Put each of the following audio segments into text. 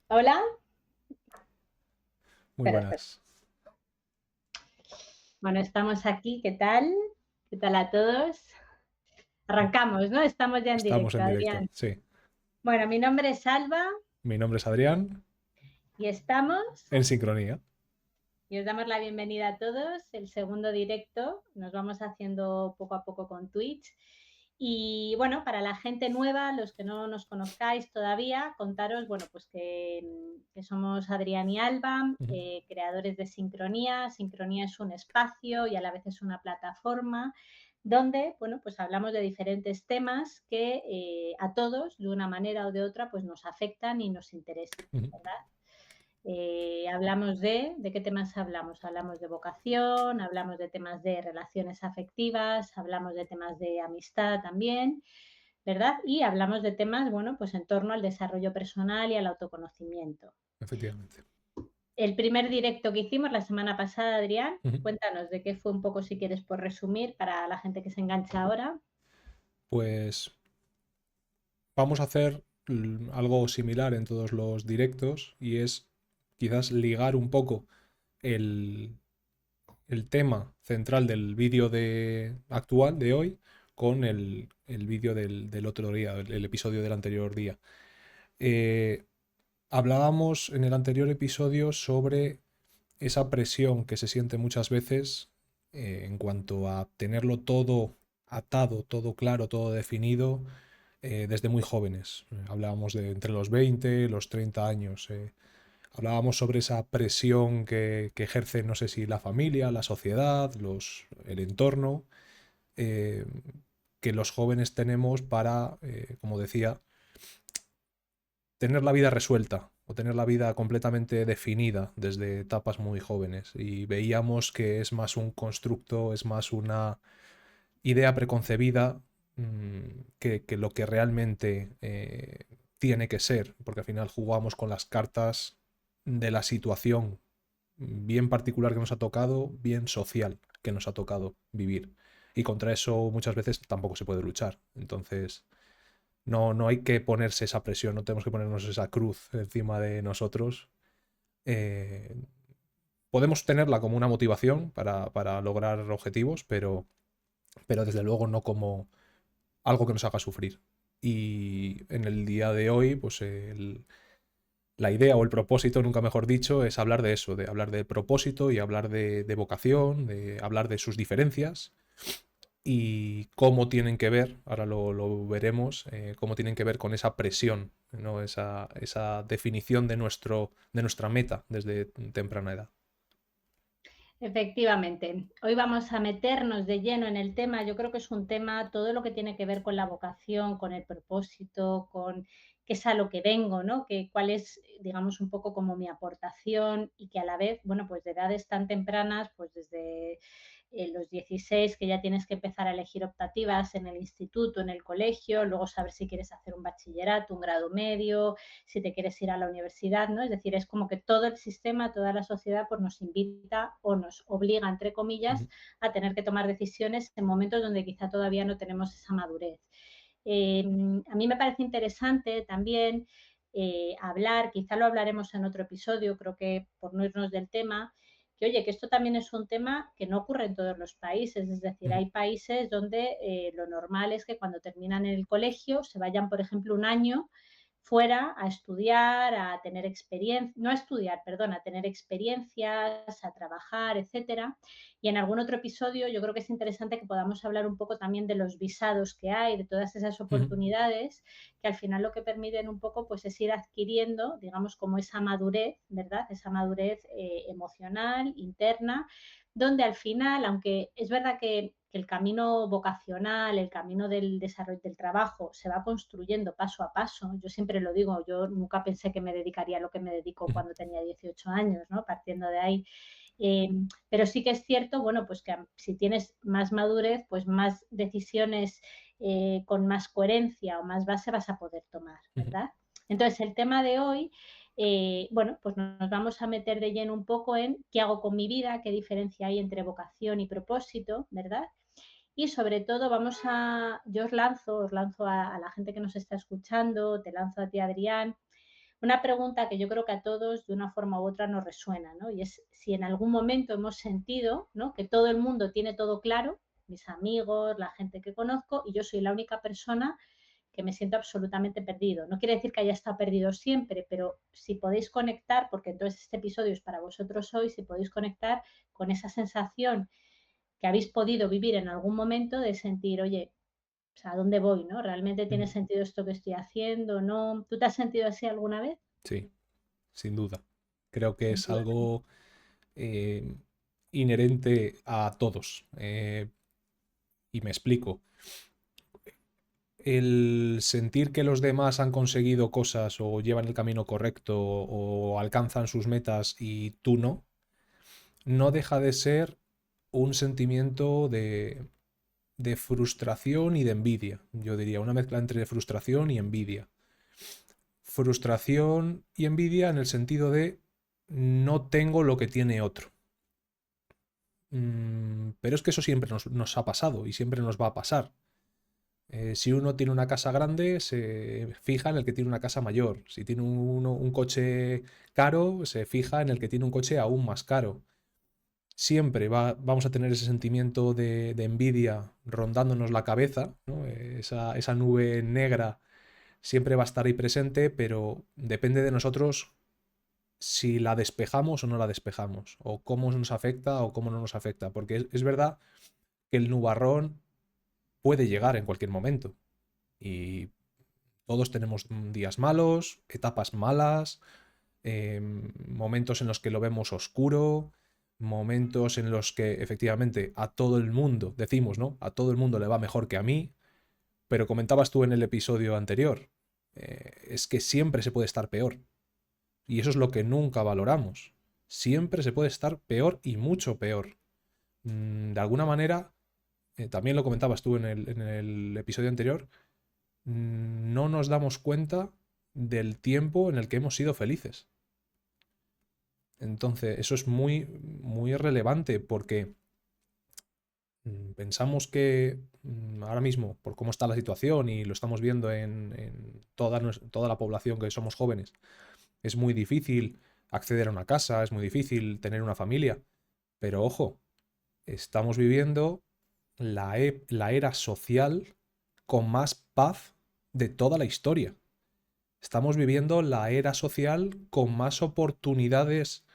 Hola, Muy espera, espera. buenas. Bueno, estamos aquí. ¿Qué tal? ¿Qué tal a todos? Arrancamos, ¿no? Estamos ya en Estamos directo, en directo, Adrián. sí. Bueno, mi nombre es Alba Mi nombre es Adrián, y estamos, en sincronía. y os damos la bienvenida a todos. El segundo directo, nos vamos haciendo poco a poco con Twitch. Y bueno, para la gente nueva, los que no nos conozcáis todavía, contaros, bueno, pues que somos Adrián y Alba, Ujú. creadores de Sincronía. Sincronía es un espacio y a la vez es una plataforma donde, bueno, pues hablamos de diferentes temas que a todos, de una manera o de otra, pues nos afectan y nos interesan, Ujú. ¿verdad? Hablamos ¿de qué temas hablamos? Hablamos de vocación, hablamos de temas de relaciones afectivas, hablamos de temas de amistad también, ¿verdad? Y hablamos de temas, bueno, pues en torno al desarrollo personal y al autoconocimiento. Efectivamente. El primer directo que hicimos la semana pasada, Adrián, Ujú. cuéntanos de qué fue un poco, si quieres, por resumir, para la gente que se engancha ahora. Pues vamos a hacer algo similar en todos los directos y es quizás ligar un poco el, el tema central del vídeo actual de hoy con el vídeo del otro día, el episodio del anterior día. Eh, Hablábamos en el anterior episodio sobre esa presión que se siente muchas veces en cuanto a tenerlo todo atado, todo claro, todo definido desde muy jóvenes. Hablábamos de entre los 20 los 30 años. Hablábamos sobre esa presión que ejerce, no sé si la familia, la sociedad, el entorno, eh, que los jóvenes tenemos para, como decía, tener la vida resuelta o tener la vida completamente definida desde etapas muy jóvenes. Y veíamos que es más un constructo, es más una idea preconcebida que lo que realmente tiene que ser, porque al final jugamos con las cartas de la situación bien particular que nos ha tocado, bien social que nos ha tocado vivir. Y contra eso muchas veces tampoco se puede luchar. Entonces, no hay que ponerse esa presión, no tenemos que ponernos esa cruz encima de nosotros. Eh, Podemos tenerla como una motivación para lograr objetivos, pero desde luego no como algo que nos haga sufrir. Y en el día de hoy, pues la idea o el propósito, nunca mejor dicho, es hablar de eso, de hablar de propósito y hablar de vocación, de hablar de sus diferencias y cómo tienen que ver, ahora lo veremos, cómo tienen que ver con esa presión, ¿no? Esa definición de nuestra meta desde temprana edad. Efectivamente. Hoy vamos a meternos de lleno en el tema. Yo creo que es un tema, todo lo que tiene que ver con la vocación, con el propósito, con qué es a lo que vengo, ¿no? Que cuál es, digamos, un poco como mi aportación y que a la vez, bueno, pues de edades tan tempranas, pues desde los 16 que ya tienes que empezar a elegir optativas en el instituto, en el colegio, luego saber si quieres hacer un bachillerato, un grado medio, si te quieres ir a la universidad, ¿no? Es decir, es como que todo el sistema, toda la sociedad, pues nos invita o nos obliga, entre comillas, Ujú. a tener que tomar decisiones en momentos donde quizá todavía no tenemos esa madurez. A mí me parece interesante también hablar, quizá lo hablaremos en otro episodio, creo que por no irnos del tema, que oye, que esto también es un tema que no ocurre en todos los países, es decir, Ujú. hay países donde lo normal es que cuando terminan el colegio se vayan, por ejemplo, un año fuera a estudiar, a tener experiencia, no a estudiar, perdón, a tener experiencias, a trabajar, etcétera. Y en algún otro episodio yo creo que es interesante que podamos hablar un poco también de los visados que hay, de todas esas Ujú. oportunidades que al final lo que permiten un poco pues es ir adquiriendo, digamos, como esa madurez, ¿verdad? Esa madurez emocional, interna, donde al final, aunque es verdad que el camino vocacional, el camino del desarrollo del trabajo se va construyendo paso a paso. Yo siempre lo digo, yo nunca pensé que me dedicaría a lo que me dedico Ujú. cuando tenía 18 años, ¿no? Partiendo de ahí. Eh, pero sí que es cierto, bueno, pues que si tienes más madurez, pues más decisiones con más coherencia o más base vas a poder tomar, Ujú. ¿verdad? Entonces, el tema de hoy, bueno, pues nos vamos a meter de lleno un poco en qué hago con mi vida, qué diferencia hay entre vocación y propósito, ¿verdad? Y sobre todo yo os lanzo a la gente que nos está escuchando, te lanzo a ti, Adrián, una pregunta que yo creo que a todos de una forma u otra nos resuena, ¿no? Y es si en algún momento hemos sentido, ¿no?, que todo el mundo tiene todo claro, mis amigos, la gente que conozco, y yo soy la única persona que me siento absolutamente perdido. No quiere decir que haya estado perdido siempre, pero si podéis conectar, porque entonces este episodio es para vosotros hoy, si podéis conectar con esa sensación que habéis podido vivir en algún momento de sentir, oye, o sea, ¿a dónde voy, no? ¿Realmente tiene Ujú. sentido esto que estoy haciendo? ¿No? ¿Tú te has sentido así alguna vez? Sí, sin duda. Creo que Sin es duda. algo inherente a todos. Y me explico. El sentir que los demás han conseguido cosas o llevan el camino correcto o alcanzan sus metas y tú no, no deja de ser un sentimiento de frustración y de envidia. Yo diría una mezcla entre frustración y envidia. Frustración y envidia en el sentido de no tengo lo que tiene otro. Pero es que eso siempre nos ha pasado y siempre nos va a pasar. Si uno tiene una casa grande, se fija en el que tiene una casa mayor. Si tiene uno un coche caro, se fija en el que tiene un coche aún más caro. Siempre vamos a tener ese sentimiento de envidia rondándonos la cabeza, ¿no? Esa nube negra siempre va a estar ahí presente, pero depende de nosotros si la despejamos o no la despejamos, o cómo nos afecta o cómo no nos afecta. Porque es verdad que el nubarrón puede llegar en cualquier momento. Y todos tenemos días malos, etapas malas, momentos en los que lo vemos oscuro, momentos en los que efectivamente a todo el mundo, decimos, ¿no? A todo el mundo le va mejor que a mí, pero comentabas tú en el episodio anterior, es que siempre se puede estar peor. Y eso es lo que nunca valoramos. Siempre se puede estar peor y mucho peor. De alguna manera, también lo comentabas tú en el episodio anterior, no nos damos cuenta del tiempo en el que hemos sido felices. Entonces, eso es muy, muy relevante porque pensamos que ahora mismo, por cómo está la situación y lo estamos viendo en toda la población que somos jóvenes, es muy difícil acceder a una casa, es muy difícil tener una familia. Pero ojo, estamos viviendo la era social con más paz de toda la historia. Estamos viviendo la era social con más oportunidades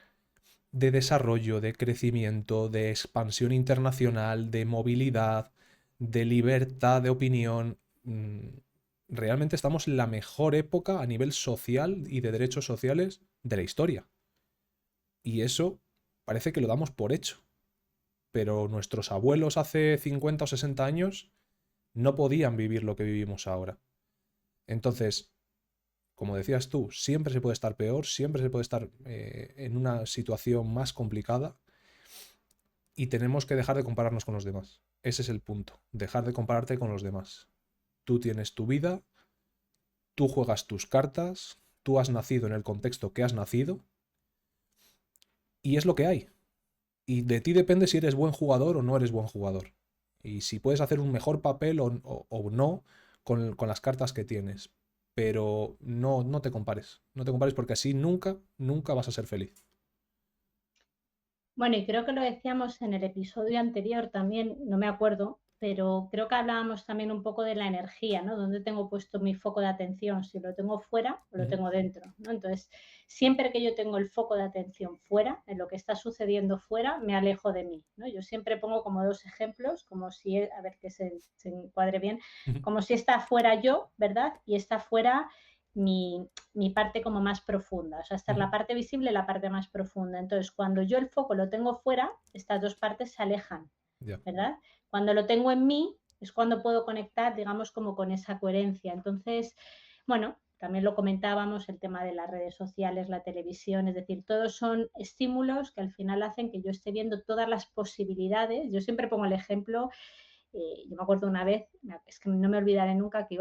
de desarrollo, de crecimiento, de expansión internacional, de movilidad, de libertad de opinión. Realmente estamos en la mejor época a nivel social y de derechos sociales de la historia. Y eso parece que lo damos por hecho. Pero nuestros abuelos hace 50 o 60 años no podían vivir lo que vivimos ahora. Entonces, como decías tú, siempre se puede estar peor, siempre se puede estar en una situación más complicada y tenemos que dejar de compararnos con los demás. Ese es el punto, dejar de compararte con los demás. Tú tienes tu vida, tú juegas tus cartas, tú has nacido en el contexto que has nacido y es lo que hay. Y de ti depende si eres buen jugador o no eres buen jugador. Y si puedes hacer un mejor papel o no con las cartas que tienes. Pero no te compares. No te compares porque así nunca, nunca vas a ser feliz. Bueno, y creo que lo decíamos en el episodio anterior también, no me acuerdo, pero creo que hablábamos también un poco de la energía, ¿no? ¿Dónde tengo puesto mi foco de atención? Si lo tengo fuera o lo Ujú. tengo dentro, ¿no? Entonces, siempre que yo tengo el foco de atención fuera, en lo que está sucediendo fuera, me alejo de mí, ¿no? Yo siempre pongo como dos ejemplos, como si, a ver que se encuadre bien, Ujú. como si está fuera yo, ¿verdad? Y está fuera mi parte como más profunda. O sea, esta es Ujú. la parte visible, la parte más profunda. Entonces, cuando yo el foco lo tengo fuera, estas dos partes se alejan, Ya. ¿verdad? Cuando lo tengo en mí, es cuando puedo conectar, digamos, como con esa coherencia. Entonces, bueno, también lo comentábamos, el tema de las redes sociales, la televisión, es decir, todos son estímulos que al final hacen que yo esté viendo todas las posibilidades. Yo siempre pongo el ejemplo, yo me acuerdo una vez, es que no me olvidaré nunca, que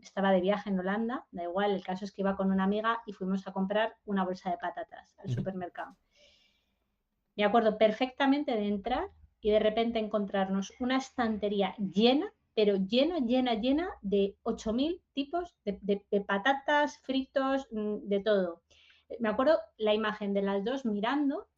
estaba de viaje en Holanda, da igual, el caso es que iba con una amiga y fuimos a comprar una bolsa de patatas al Ujú. supermercado. Me acuerdo perfectamente de entrar y de repente encontrarnos una estantería llena, pero llena de 8.000 tipos de patatas, fritos, de todo. Me acuerdo la imagen de las dos mirando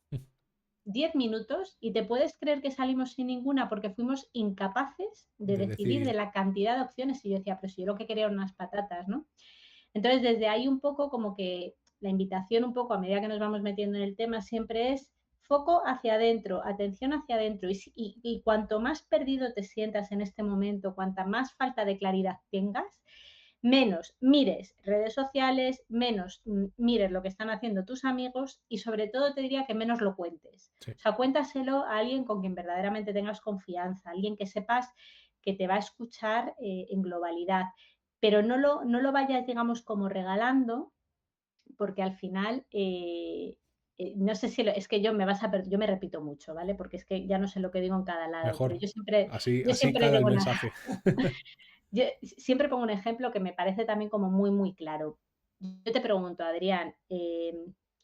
10 minutos y te puedes creer que salimos sin ninguna porque fuimos incapaces de de decidir de decidir. la cantidad de opciones y yo decía, pero si yo lo que quería eran unas patatas, ¿no? Entonces, desde ahí un poco como que la invitación un poco a medida que nos vamos metiendo en el tema siempre es foco hacia adentro, atención hacia adentro y cuanto más perdido te sientas en este momento, cuanta más falta de claridad tengas, menos mires redes sociales, menos mires lo que están haciendo tus amigos y sobre todo te diría que menos lo cuentes. Sí. O sea, cuéntaselo a alguien con quien verdaderamente tengas confianza, alguien que sepas que te va a escuchar en globalidad, pero no lo vayas, digamos, como regalando, porque al final, no sé si es que yo me repito mucho, ¿vale? Porque es que ya no sé lo que digo en cada lado, pero Mejor. Así, yo así siempre cala el digo una, mensaje. yo siempre pongo un ejemplo que me parece también como muy, muy claro. Yo te pregunto, Adrián,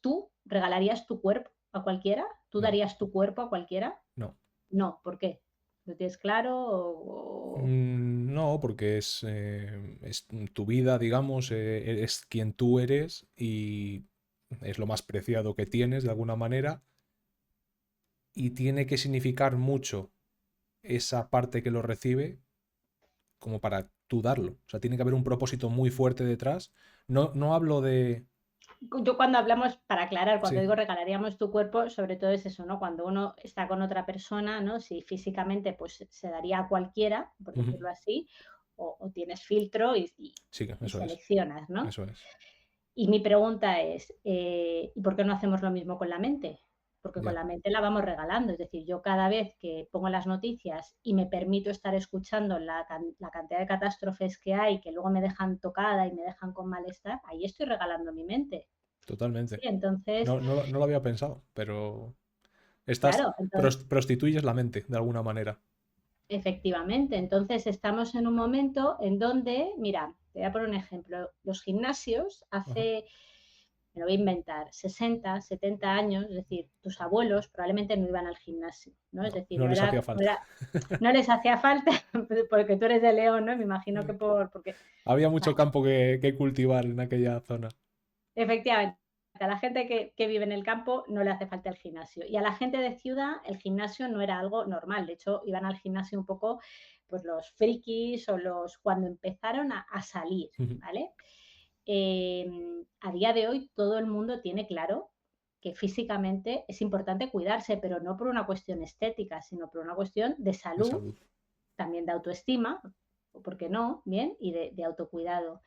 ¿tú regalarías tu cuerpo a cualquiera? ¿Tú No, darías tu cuerpo a cualquiera? no. No, ¿por qué? ¿Lo tienes claro? No, porque es tu vida, digamos, es quien tú eres y es lo más preciado que tienes de alguna manera y tiene que significar mucho esa parte que lo recibe como para tú darlo. O sea, tiene que haber un propósito muy fuerte detrás. No, no hablo de... Yo cuando hablamos, para aclarar, cuando Sí. digo regalaríamos tu cuerpo, sobre todo es eso, ¿no? Cuando uno está con otra persona, ¿no? Si físicamente pues se daría a cualquiera, por Ujú. decirlo así, o tienes filtro Sí, y eso es. seleccionas, ¿no? Eso es. Y mi pregunta es, ¿y por qué no hacemos lo mismo con la mente? Porque con Ya. la mente la vamos regalando. Es decir, yo cada vez que pongo las noticias y me permito estar escuchando la cantidad de catástrofes que hay, que luego me dejan tocada y me dejan con malestar, ahí estoy regalando mi mente. Sí, Totalmente. entonces, No, no, no lo había pensado, pero estás claro, entonces, prostituyes la mente de alguna manera. efectivamente, entonces estamos en un momento en donde, mira, te voy a poner un ejemplo, los gimnasios Ajá. hace, me lo voy a inventar, 60, 70 años, es decir, tus abuelos probablemente no iban al gimnasio, ¿no? Es No, decir, no les hacía falta. no les hacía falta, porque tú eres de León, ¿no? Me imagino que porque, Había mucho vale, campo que cultivar en aquella zona. efectivamente, a la gente que vive en el campo no le hace falta el gimnasio. Y a la gente de ciudad el gimnasio no era algo normal. De hecho, iban al gimnasio un poco pues los frikis o los cuando empezaron a salir, ¿vale? A día de hoy todo el mundo tiene claro que físicamente es importante cuidarse, pero no por una cuestión estética, sino por una cuestión de De salud, salud. también de autoestima, o por qué no, bien, y de autocuidado.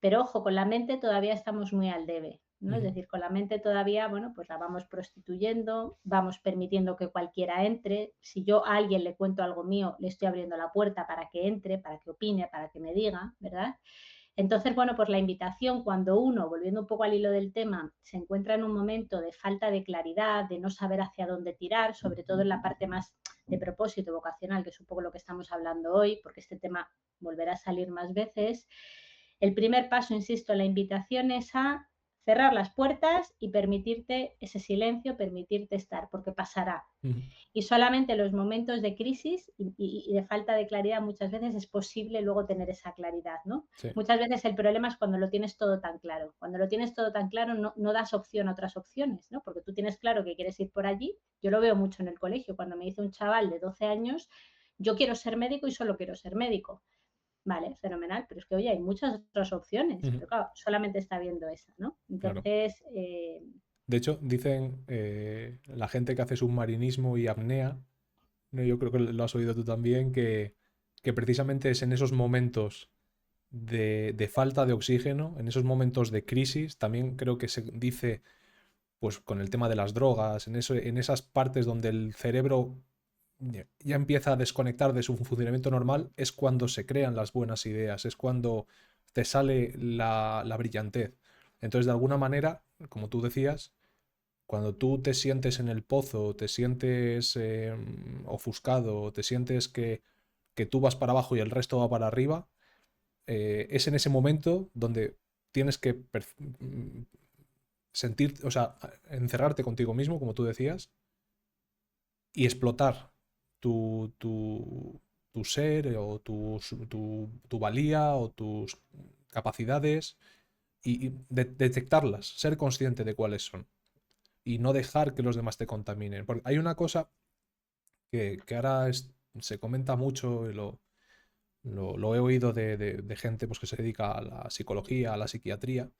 Pero ojo, con la mente todavía estamos muy al debe, ¿no? Es Ujú. decir, con la mente todavía, bueno, pues la vamos prostituyendo, vamos permitiendo que cualquiera entre. Si yo a alguien le cuento algo mío, le estoy abriendo la puerta para que entre, para que opine, para que me diga, ¿verdad? Entonces, bueno, pues la invitación cuando uno, volviendo un poco al hilo del tema, se encuentra en un momento de falta de claridad, de no saber hacia dónde tirar, sobre todo en la parte más de propósito vocacional, que es un poco lo que estamos hablando hoy, porque este tema volverá a salir más veces. El primer paso, insisto, la invitación es a cerrar las puertas y permitirte ese silencio, permitirte estar, porque pasará. Ujú. Y solamente en los momentos de crisis y de falta de claridad muchas veces es posible luego tener esa claridad, ¿no? Sí. Muchas veces el problema es cuando lo tienes todo tan claro. Cuando lo tienes todo tan claro no das opción a otras opciones, ¿no? Porque tú tienes claro que quieres ir por allí. Yo lo veo mucho en el colegio. Cuando me dice un chaval de 12 años, yo quiero ser médico y solo quiero ser médico. Vale, fenomenal, pero es que, oye, hay muchas otras opciones, Ujú. pero claro, solamente está viendo esa, ¿no? Claro. Entonces, De hecho, dicen la gente que hace submarinismo y apnea, ¿no? Yo creo que lo has oído tú también, que precisamente es en esos momentos de falta de oxígeno, en esos momentos de crisis, también creo que se dice, pues con el tema de las drogas, en esas partes donde el cerebro ya empieza a desconectar de su funcionamiento normal, es cuando se crean las buenas ideas, es cuando te sale la brillantez. Entonces, de alguna manera, como tú decías, cuando tú te sientes en el pozo, te sientes ofuscado, te sientes que tú vas para abajo y el resto va para arriba, es en ese momento donde tienes que sentir, o sea, encerrarte contigo mismo, como tú decías, y explotar tu, tu, tu ser o tu valía o tus capacidades y detectarlas, ser consciente de cuáles son y no dejar que los demás te contaminen. Porque hay una cosa que ahora se comenta mucho, y lo he oído de gente pues, que se dedica a la psicología, a la psiquiatría,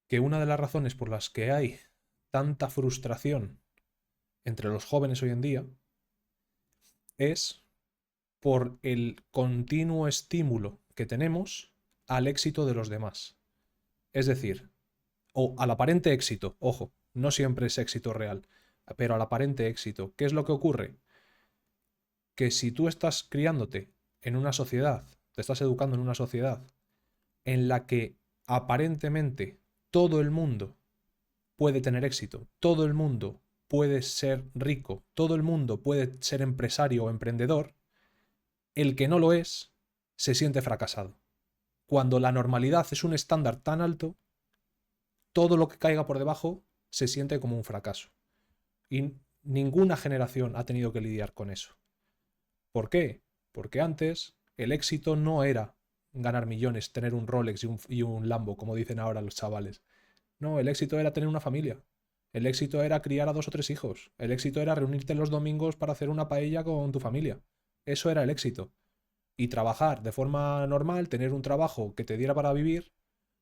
que una de las razones por las que hay tanta frustración entre los jóvenes hoy en día es por el continuo estímulo que tenemos al éxito de los demás. Es decir, o al aparente éxito, ojo, no siempre es éxito real, pero al aparente éxito. ¿Qué es lo que ocurre? Que si tú estás criándote en una sociedad, te estás educando en una sociedad en la que aparentemente todo el mundo puede tener éxito, todo el mundo puede ser rico, todo el mundo puede ser empresario o emprendedor, el que no lo es se siente fracasado. Cuando la normalidad es un estándar tan alto, todo lo que caiga por debajo se siente como un fracaso. Y ninguna generación ha tenido que lidiar con eso. ¿Por qué? Porque antes el éxito no era ganar millones, tener un Rolex y un Lambo, como dicen ahora los chavales. No, el éxito era tener una familia. El éxito era criar a 2 o 3 hijos. El éxito era reunirte los domingos para hacer una paella con tu familia. Eso era el éxito. Y trabajar de forma normal, tener un trabajo que te diera para vivir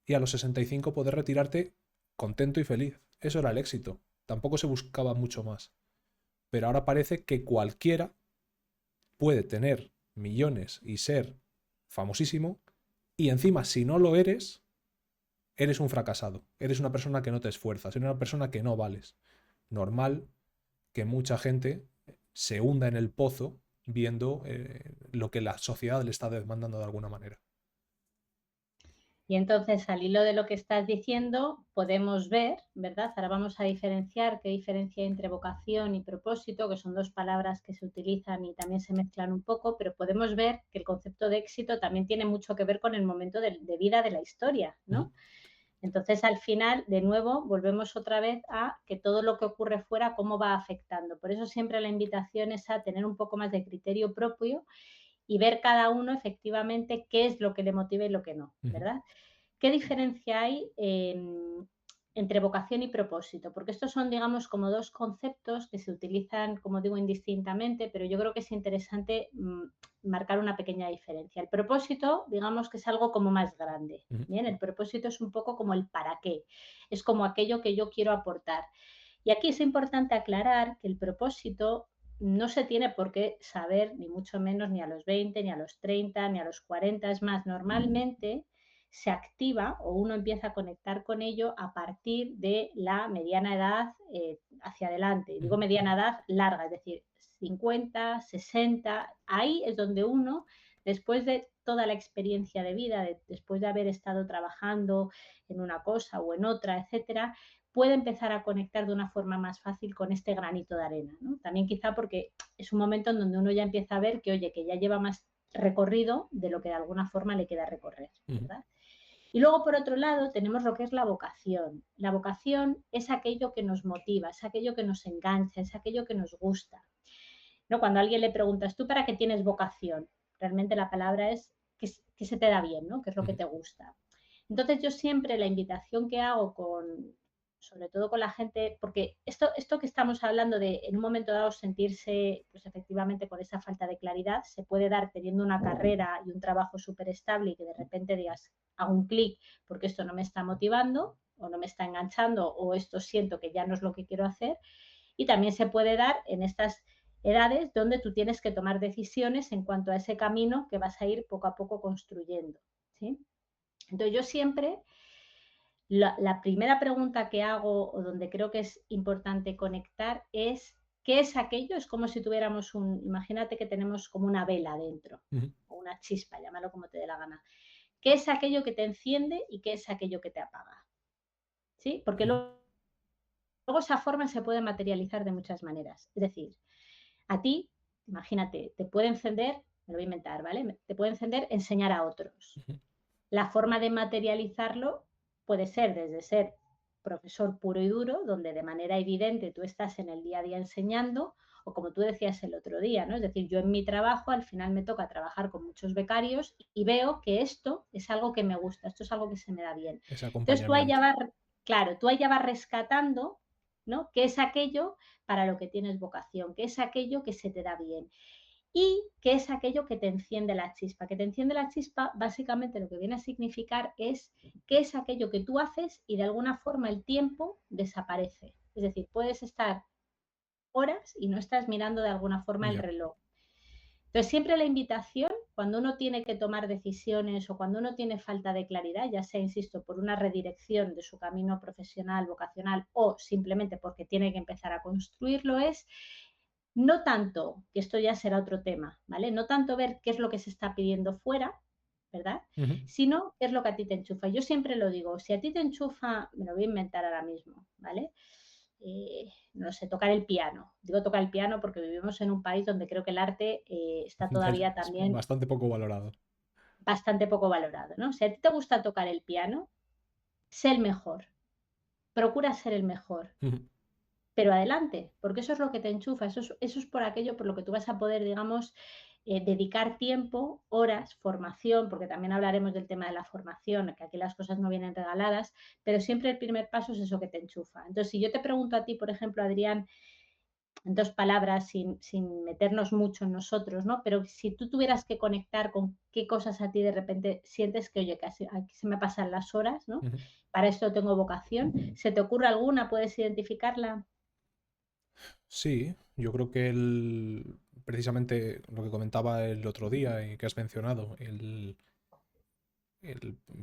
y a los 65 poder retirarte contento y feliz. Eso era el éxito. Tampoco se buscaba mucho más. Pero ahora parece que cualquiera puede tener millones y ser famosísimo y encima si no lo eres, eres un fracasado. Eres una persona que no te esfuerzas, eres una persona que no vales. Normal que mucha gente se hunda en el pozo viendo lo que la sociedad le está demandando de alguna manera. Y entonces, al hilo de lo que estás diciendo, podemos ver, ¿verdad? Ahora vamos a diferenciar qué diferencia hay entre vocación y propósito, que son dos palabras que se utilizan y también se mezclan un poco, pero podemos ver que el concepto de éxito también tiene mucho que ver con el momento de vida de la historia, ¿no? Entonces, al final, de nuevo, volvemos otra vez a que todo lo que ocurre fuera, cómo va afectando. Por eso siempre la invitación es a tener un poco más de criterio propio y ver cada uno efectivamente qué es lo que le motiva y lo que no, ¿verdad? ¿Qué diferencia hay entre vocación y propósito? Porque estos son, digamos, como dos conceptos que se utilizan, como digo, indistintamente, pero yo creo que es interesante marcar una pequeña diferencia. El propósito, digamos que es algo como más grande. Bien, el propósito es un poco como el para qué, es como aquello que yo quiero aportar. Y aquí es importante aclarar que el propósito no se tiene por qué saber, ni mucho menos, ni a los 20, ni a los 30, ni a los 40. Es más, normalmente se activa o uno empieza a conectar con ello a partir de la mediana edad hacia adelante. Digo mediana edad larga, es decir, 50, 60. Ahí es donde uno, después de toda la experiencia de vida, después de haber estado trabajando en una cosa o en otra, etcétera, puede empezar a conectar de una forma más fácil con este granito de arena, ¿no? También quizá porque es un momento en donde uno ya empieza a ver que, oye, que ya lleva más recorrido de lo que de alguna forma le queda recorrer, ¿verdad? Y luego, por otro lado, tenemos lo que es la vocación. La vocación es aquello que nos motiva, es aquello que nos engancha, es aquello que nos gusta, ¿no? Cuando a alguien le preguntas, ¿tú para qué tienes vocación? Realmente la palabra es que se te da bien, ¿no? ¿Qué es lo que te gusta? Entonces yo siempre la invitación que hago sobre todo con la gente, porque esto que estamos hablando de en un momento dado sentirse pues efectivamente con esa falta de claridad, se puede dar teniendo una carrera y un trabajo súper estable y que de repente digas, hago un clic porque esto no me está motivando o no me está enganchando o esto siento que ya no es lo que quiero hacer. Y también se puede dar en estas edades donde tú tienes que tomar decisiones en cuanto a ese camino que vas a ir poco a poco construyendo, ¿sí? Entonces yo siempre, la primera pregunta que hago o donde creo que es importante conectar es ¿qué es aquello? Es como si tuviéramos imagínate que tenemos como una vela dentro o una chispa, llámalo como te dé la gana. ¿Qué es aquello que te enciende y qué es aquello que te apaga? ¿Sí? Porque luego esa forma se puede materializar de muchas maneras. Es decir, a ti, imagínate, te puede encender, me lo voy a inventar, ¿vale? Te puede encender enseñar a otros. La forma de materializarlo puede ser desde ser profesor puro y duro, donde de manera evidente tú estás en el día a día enseñando, o como tú decías el otro día, ¿no? Es decir, yo en mi trabajo al final me toca trabajar con muchos becarios y veo que esto es algo que me gusta, esto es algo que se me da bien. Ese Entonces tú ahí ya acompañamiento. vas, claro, tú ahí ya vas rescatando, ¿no? ¿Qué es aquello para lo que tienes vocación? ¿Qué es aquello que se te da bien? Y qué es aquello que te enciende la chispa. Que te enciende la chispa, básicamente lo que viene a significar es qué es aquello que tú haces y de alguna forma el tiempo desaparece. Es decir, puedes estar horas y no estás mirando de alguna forma el Ya. reloj. Entonces, siempre la invitación, cuando uno tiene que tomar decisiones o cuando uno tiene falta de claridad, ya sea, insisto, por una redirección de su camino profesional, vocacional o simplemente porque tiene que empezar a construirlo, es no tanto, que esto ya será otro tema, ¿vale? No tanto ver qué es lo que se está pidiendo fuera, ¿verdad? Ujú. Sino qué es lo que a ti te enchufa. Yo siempre lo digo, si a ti te enchufa, me lo voy a inventar ahora mismo, ¿vale? No sé, tocar el piano. Digo tocar el piano porque vivimos en un país donde creo que el arte está todavía Es también bastante poco valorado. bastante poco valorado, ¿no? Si a ti te gusta tocar el piano, sé el mejor, procura ser el mejor, Ujú. pero adelante, porque eso es lo que te enchufa, eso es por aquello por lo que tú vas a poder, digamos, dedicar tiempo, horas, formación, porque también hablaremos del tema de la formación, que aquí las cosas no vienen regaladas, pero siempre el primer paso es eso que te enchufa. Entonces, si yo te pregunto a ti, por ejemplo, Adrián, en dos palabras, sin meternos mucho en nosotros, ¿no? Pero si tú tuvieras que conectar con qué cosas a ti de repente sientes que, oye, casi aquí se me pasan las horas, ¿no? Ujú. Para esto tengo vocación. ¿Se te ocurre alguna? ¿Puedes identificarla? Sí, yo creo que precisamente lo que comentaba el otro día y que has mencionado, el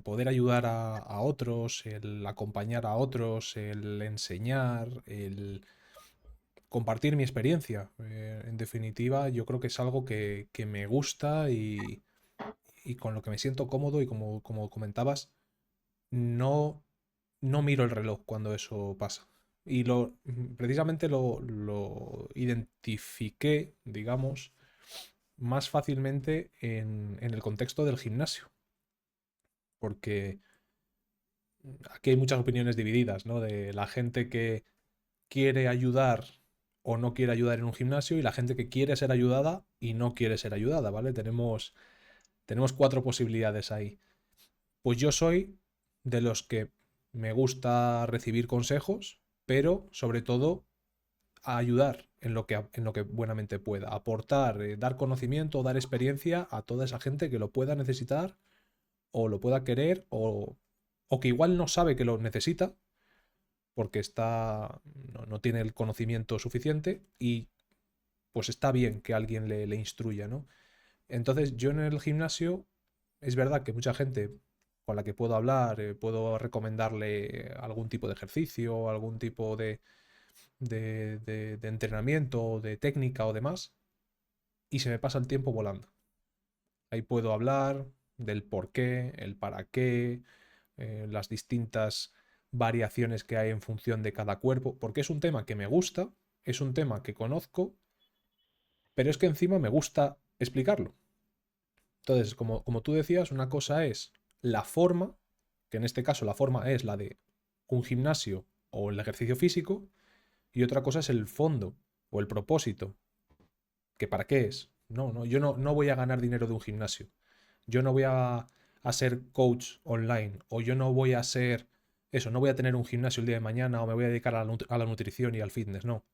poder ayudar a otros, el acompañar a otros, el enseñar, el compartir mi experiencia. En definitiva, yo creo que es algo que me gusta y con lo que me siento cómodo y como comentabas, no, no miro el reloj cuando eso pasa. Y precisamente lo identifiqué, digamos, más fácilmente en el contexto del gimnasio. Porque aquí hay muchas opiniones divididas, ¿no? De la gente que quiere ayudar o no quiere ayudar en un gimnasio y la gente que quiere ser ayudada y no quiere ser ayudada, ¿vale? Tenemos cuatro posibilidades ahí. Pues yo soy de los que me gusta recibir consejos, pero sobre todo a ayudar en lo que buenamente pueda, aportar, dar conocimiento, dar experiencia a toda esa gente que lo pueda necesitar o lo pueda querer o que igual no sabe que lo necesita porque no tiene el conocimiento suficiente y pues está bien que alguien le instruya, ¿no? Entonces yo en el gimnasio es verdad que mucha gente con la que puedo hablar, puedo recomendarle algún tipo de ejercicio, algún tipo de entrenamiento, de técnica o demás, y se me pasa el tiempo volando. Ahí puedo hablar del por qué, el para qué, las distintas variaciones que hay en función de cada cuerpo, porque es un tema que me gusta, es un tema que conozco, pero es que encima me gusta explicarlo. Entonces, como tú decías, una cosa es la forma, que en este caso la forma es la de un gimnasio o el ejercicio físico, y otra cosa es el fondo o el propósito, que para qué es. No, no, yo no voy a ganar dinero de un gimnasio. Yo no voy a ser coach online o yo no voy a ser eso, no voy a tener un gimnasio el día de mañana o me voy a dedicar a la nutrición y al fitness, no.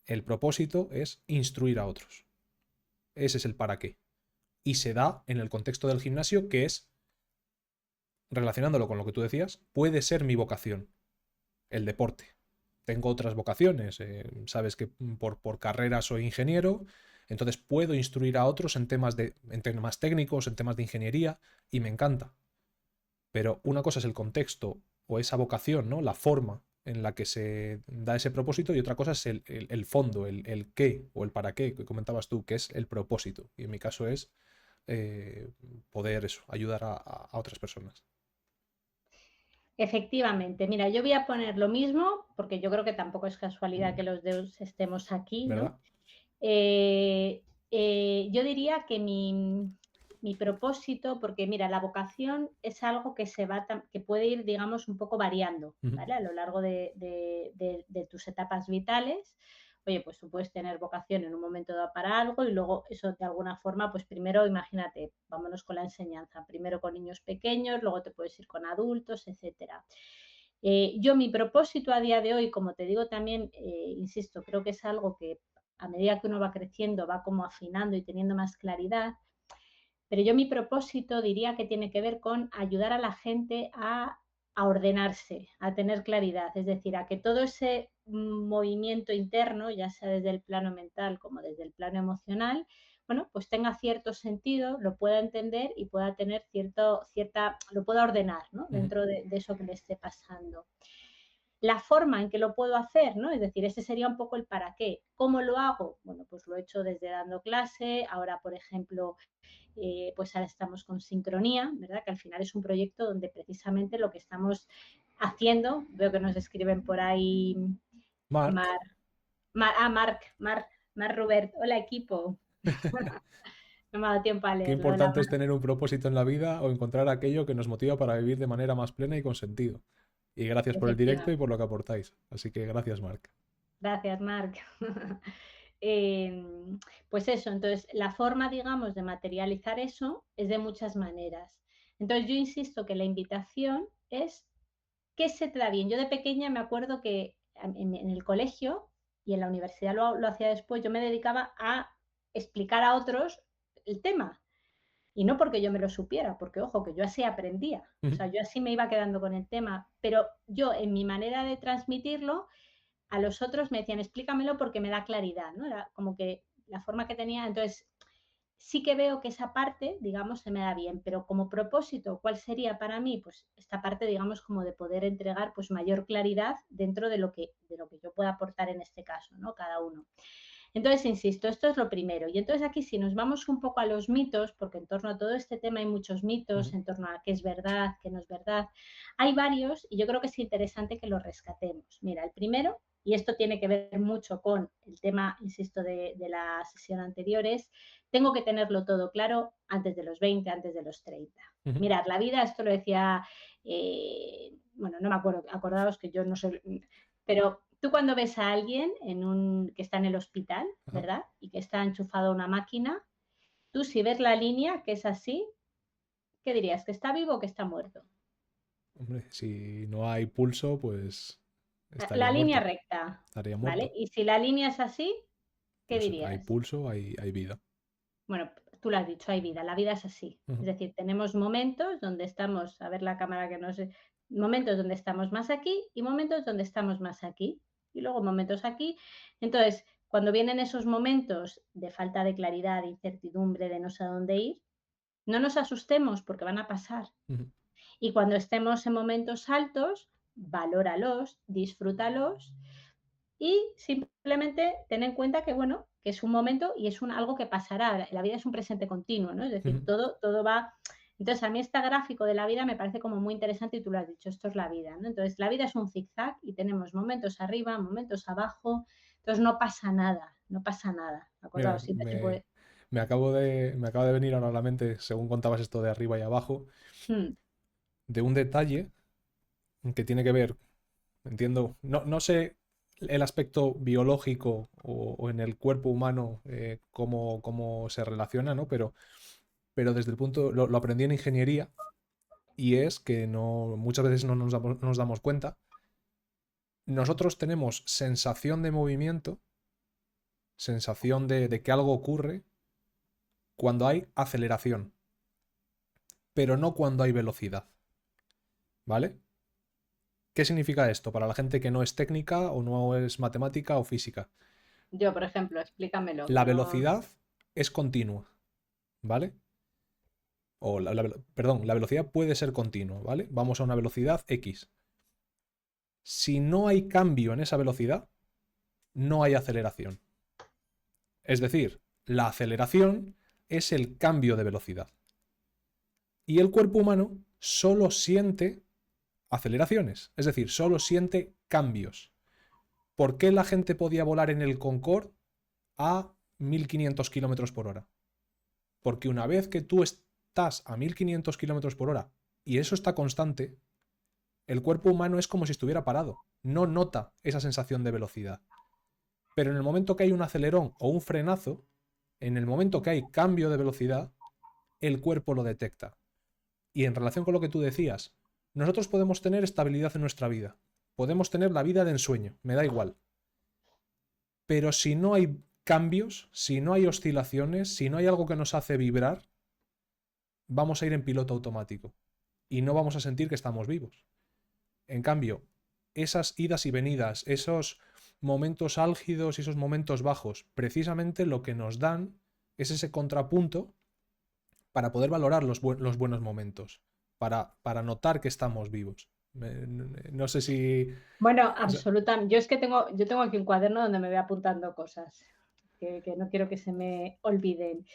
El propósito es instruir a otros. Ese es el para qué. Y se da en el contexto del gimnasio, que es, relacionándolo con lo que tú decías, puede ser mi vocación, el deporte. Tengo otras vocaciones, sabes que por carrera soy ingeniero, entonces puedo instruir a otros en temas técnicos, en temas de ingeniería, y me encanta. Pero una cosa es el contexto o esa vocación, ¿no? La forma en la que se da ese propósito y otra cosa es el fondo, el qué o el para qué que comentabas tú, que es el propósito. Y en mi caso es eh, poder eso, ayudar a otras personas. Efectivamente. Mira, yo voy a poner lo mismo, porque yo creo que tampoco es casualidad que los dos estemos aquí, ¿no? ¿Verdad? Yo diría que mi propósito, porque mira, la vocación es algo que que puede ir, digamos, un poco variando, Ujú. ¿vale? A lo largo de tus etapas vitales oye, pues tú puedes tener vocación en un momento dado para algo y luego eso de alguna forma, pues primero imagínate, vámonos con la enseñanza, primero con niños pequeños, luego te puedes ir con adultos, etcétera. Yo mi propósito a día de hoy, como te digo también, insisto, creo que es algo que a medida que uno va creciendo va como afinando y teniendo más claridad, pero yo mi propósito diría que tiene que ver con ayudar a la gente a ordenarse, a tener claridad, es decir, a que todo ese movimiento interno, ya sea desde el plano mental como desde el plano emocional, bueno, pues tenga cierto sentido, lo pueda entender y pueda tener lo pueda ordenar, ¿no? Dentro de eso que le esté pasando. La forma en que lo puedo hacer, ¿no? Es decir, ese sería un poco el para qué. ¿Cómo lo hago? Bueno, pues lo he hecho desde dando clase, ahora, por ejemplo, pues ahora estamos con Sincronía, ¿verdad? Que al final es un proyecto donde precisamente lo que estamos haciendo, veo que nos escriben por ahí Marc, Mar, Mar Robert, hola equipo. No me ha dado tiempo a qué leerlo. Hola, importante es tener un propósito en la vida o encontrar aquello que nos motiva para vivir de manera más plena y con sentido. Y gracias por el directo y efectivamente. por lo que aportáis. Así que gracias, Marc. Gracias, Marc. Eh, pues eso, entonces la forma, digamos, de materializar eso es de muchas maneras. Entonces yo insisto que la invitación es ¿qué se te da bien? Yo de pequeña me acuerdo que en el colegio y en la universidad lo hacía después, yo me dedicaba a explicar a otros el tema. Y no porque yo me lo supiera, porque ojo, que yo así aprendía. O sea, yo así me iba quedando con el tema. Pero yo en mi manera de transmitirlo, a los otros me decían, explícamelo porque me da claridad, ¿no? Era como que la forma que tenía. Entonces, sí que veo que esa parte, digamos, se me da bien, pero como propósito, ¿cuál sería para mí? Pues esta parte, digamos, como de poder entregar pues mayor claridad dentro de lo que yo pueda aportar en este caso, ¿no? Cada uno. Entonces, insisto, esto es lo primero. Y entonces aquí si nos vamos un poco a los mitos, porque en torno a todo este tema hay muchos mitos, en torno a qué es verdad, qué no es verdad, hay varios y yo creo que es interesante que los rescatemos. Mira, el primero, y esto tiene que ver mucho con el tema, insisto, de la sesión anterior, es tengo que tenerlo todo claro antes de los 20, antes de los 30. Mirad, la vida, esto lo decía, bueno, no me acuerdo, acordaos que yo no sé, pero tú cuando ves a alguien que está en el hospital, Ajá. ¿verdad? Y que está enchufado a una máquina, tú si ves la línea que es así, ¿qué dirías? ¿Que está vivo o que está muerto? Hombre, si no hay pulso, pues estaría La línea muerto. recta, Estaría ¿vale? muerto. Y si la línea es así, ¿qué Pues hay dirías? pulso, hay vida. Bueno, tú lo has dicho, hay vida, la vida es así. Es Ujú, decir, tenemos momentos donde estamos, a ver la cámara que no sé, momentos donde estamos más aquí y momentos donde estamos más aquí. Y luego momentos aquí. Entonces, cuando vienen esos momentos de falta de claridad, de incertidumbre, de no sé a dónde ir, no nos asustemos porque van a pasar. ujú, Y cuando estemos en momentos altos, valóralos, disfrútalos y simplemente ten en cuenta que, bueno, que es un momento y es algo que pasará. La vida es un presente continuo, ¿no? Es decir, ujú. todo va. Entonces, a mí este gráfico de la vida me parece como muy interesante y tú lo has dicho, esto es la vida, ¿no? Entonces, la vida es un zigzag y tenemos momentos arriba, momentos abajo, entonces no pasa nada, no pasa nada. Mira, Acordaos, siempre se puede. me acaba de venir ahora a la mente, según contabas esto de arriba y abajo, Hmm, de un detalle que tiene que ver, entiendo, no sé el aspecto biológico o en el cuerpo humano cómo se relaciona, ¿no? Pero desde el punto, lo aprendí en ingeniería y es que muchas veces no nos damos cuenta. Nosotros tenemos sensación de movimiento, sensación de que algo ocurre cuando hay aceleración, pero no cuando hay velocidad, ¿vale? ¿Qué significa esto para la gente que no es técnica o no es matemática o física? Yo, por ejemplo, explícamelo, La que no. velocidad es continua, ¿vale? Perdón, la velocidad puede ser continua, ¿vale? Vamos a una velocidad X. Si no hay cambio en esa velocidad, no hay aceleración. Es decir, la aceleración es el cambio de velocidad. Y el cuerpo humano solo siente aceleraciones, es decir, solo siente cambios. ¿Por qué la gente podía volar en el Concorde a 1500 kilómetros por hora? Porque una vez que tú estás a 1500 kilómetros por hora y eso está constante, el cuerpo humano es como si estuviera parado. No nota esa sensación de velocidad. Pero en el momento que hay un acelerón o un frenazo, en el momento que hay cambio de velocidad, el cuerpo lo detecta. Y en relación con lo que tú decías, nosotros podemos tener estabilidad en nuestra vida, podemos tener la vida de ensueño, me da igual. Pero si no hay cambios, si no hay oscilaciones, si no hay algo que nos hace vibrar, vamos a ir en piloto automático y no vamos a sentir que estamos vivos. En cambio, esas idas y venidas, esos momentos álgidos y esos momentos bajos, precisamente lo que nos dan es ese contrapunto para poder valorar los buenos momentos, para notar que estamos vivos. No sé si... Bueno, o sea, absolutamente. Yo tengo aquí un cuaderno donde me voy apuntando cosas que no quiero que se me olviden.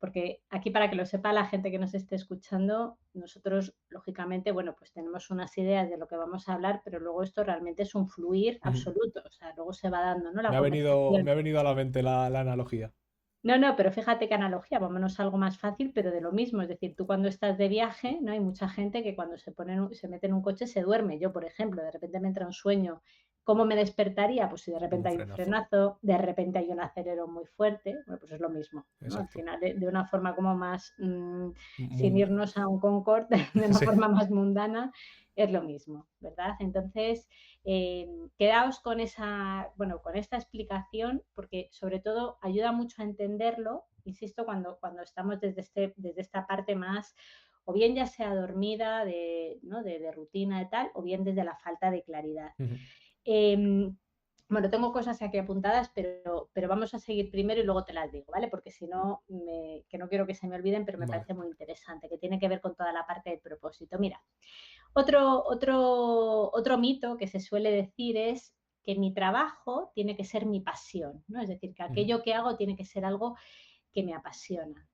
Porque aquí, para que lo sepa la gente que nos esté escuchando, nosotros, lógicamente, bueno, pues tenemos unas ideas de lo que vamos a hablar, pero luego esto realmente es un fluir absoluto. O sea, luego se va dando, ¿no? La me conversación. ha venido a la mente la analogía. No, no, pero fíjate qué analogía, vámonos a algo más fácil, pero de lo mismo. Es decir, tú cuando estás de viaje, ¿no? Hay mucha gente que cuando se mete en un coche se duerme. Yo, por ejemplo, de repente me entra un sueño. ¿Cómo me despertaría? Pues si de Con un repente hay un frenazo. frenazo, de repente hay un acelero muy fuerte, bueno, pues es lo mismo, ¿no? Al Exacto. final, de una forma como más, sin Mun- irnos a un Concorde, de una sí. forma más mundana, es lo mismo, ¿verdad? Entonces, quedaos con esa, bueno, con esta explicación, porque sobre todo ayuda mucho a entenderlo, insisto, cuando estamos desde esta parte más, o bien ya sea dormida, ¿no? de rutina y tal, o bien desde la falta de claridad. Eh, bueno, tengo cosas aquí apuntadas, pero vamos a seguir primero y luego te las digo, ¿vale? Porque si no, que no quiero que se me olviden, pero me Vale. parece muy interesante, que tiene que ver con toda la parte del propósito. Mira, otro mito que se suele decir es que mi trabajo tiene que ser mi pasión, ¿no? Es decir, que aquello que hago tiene que ser algo que me apasiona.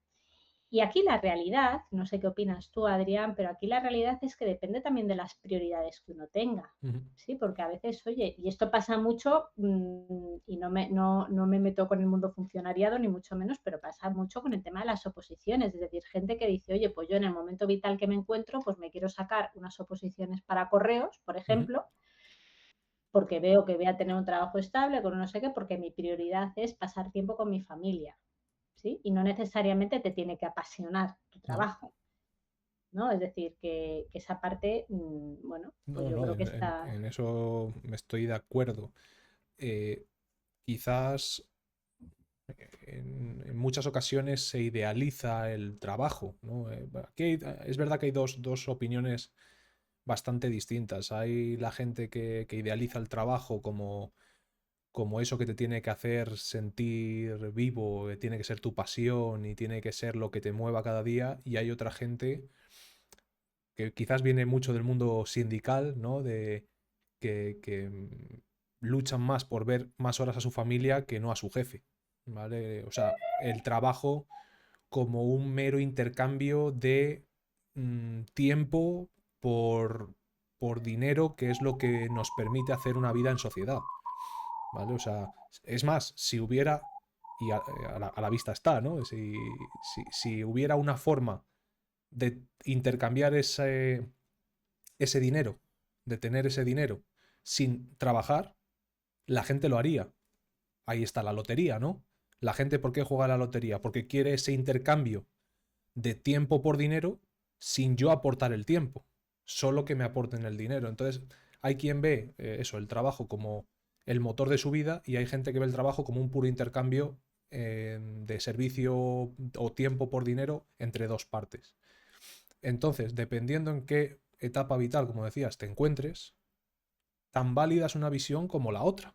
Y aquí la realidad, no sé qué opinas tú, Adrián, pero aquí la realidad es que depende también de las prioridades que uno tenga. Sí, porque a veces, oye, y esto pasa mucho, y no me meto con el mundo funcionariado, ni mucho menos, pero pasa mucho con el tema de las oposiciones. Es decir, gente que dice, oye, pues yo en el momento vital que me encuentro, pues me quiero sacar unas oposiciones para correos, por ejemplo, porque veo que voy a tener un trabajo estable, con no sé qué, porque mi prioridad es pasar tiempo con mi familia. ¿Sí? Y no necesariamente te tiene que apasionar tu No, trabajo, ¿no? Es decir, que esa parte, bueno, pues no, yo no, creo que está... en eso me estoy de acuerdo. Eh, Quizás en muchas ocasiones se idealiza el trabajo, ¿no? Es verdad que hay dos opiniones bastante distintas. Hay la gente que idealiza el trabajo como eso que te tiene que hacer sentir vivo, que tiene que ser tu pasión y tiene que ser lo que te mueva cada día. Y hay otra gente que quizás viene mucho del mundo sindical, ¿no? Que luchan más por ver más horas a su familia que no a su jefe, ¿vale? O sea, el trabajo como un mero intercambio de tiempo por, por dinero, que es lo que nos permite hacer una vida en sociedad, ¿vale? O sea, es más, si hubiera, y a la vista está, ¿no? Si hubiera una forma de intercambiar ese dinero, de tener ese dinero sin trabajar, la gente lo haría. Ahí está la lotería, ¿no? La gente, ¿por qué juega a la lotería? Porque quiere ese intercambio de tiempo por dinero sin yo aportar el tiempo, solo que me aporten el dinero. Entonces, hay quien ve eso, el trabajo como el motor de su vida y hay gente que ve el trabajo como un puro intercambio de servicio o tiempo por dinero entre dos partes. Entonces, dependiendo en qué etapa vital, como decías, te encuentres, tan válida es una visión como la otra,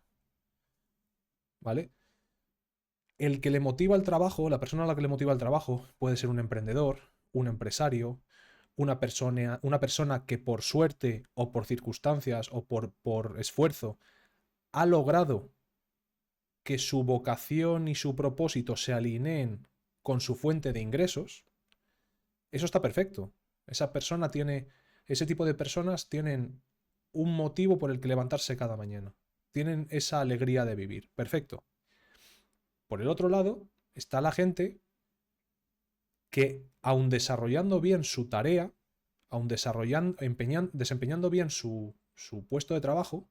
¿vale? El que le motiva el trabajo, la persona a la que le motiva el trabajo, puede ser un emprendedor, un empresario, una persona que por suerte o por circunstancias o por esfuerzo ha logrado que su vocación y su propósito se alineen con su fuente de ingresos. Eso está perfecto. Esa persona tiene, ese tipo de personas tienen un motivo por el que levantarse cada mañana. Tienen esa alegría de vivir. Perfecto. Por el otro lado, está la gente que, aun desarrollando bien su tarea, aun desempeñando bien su puesto de trabajo,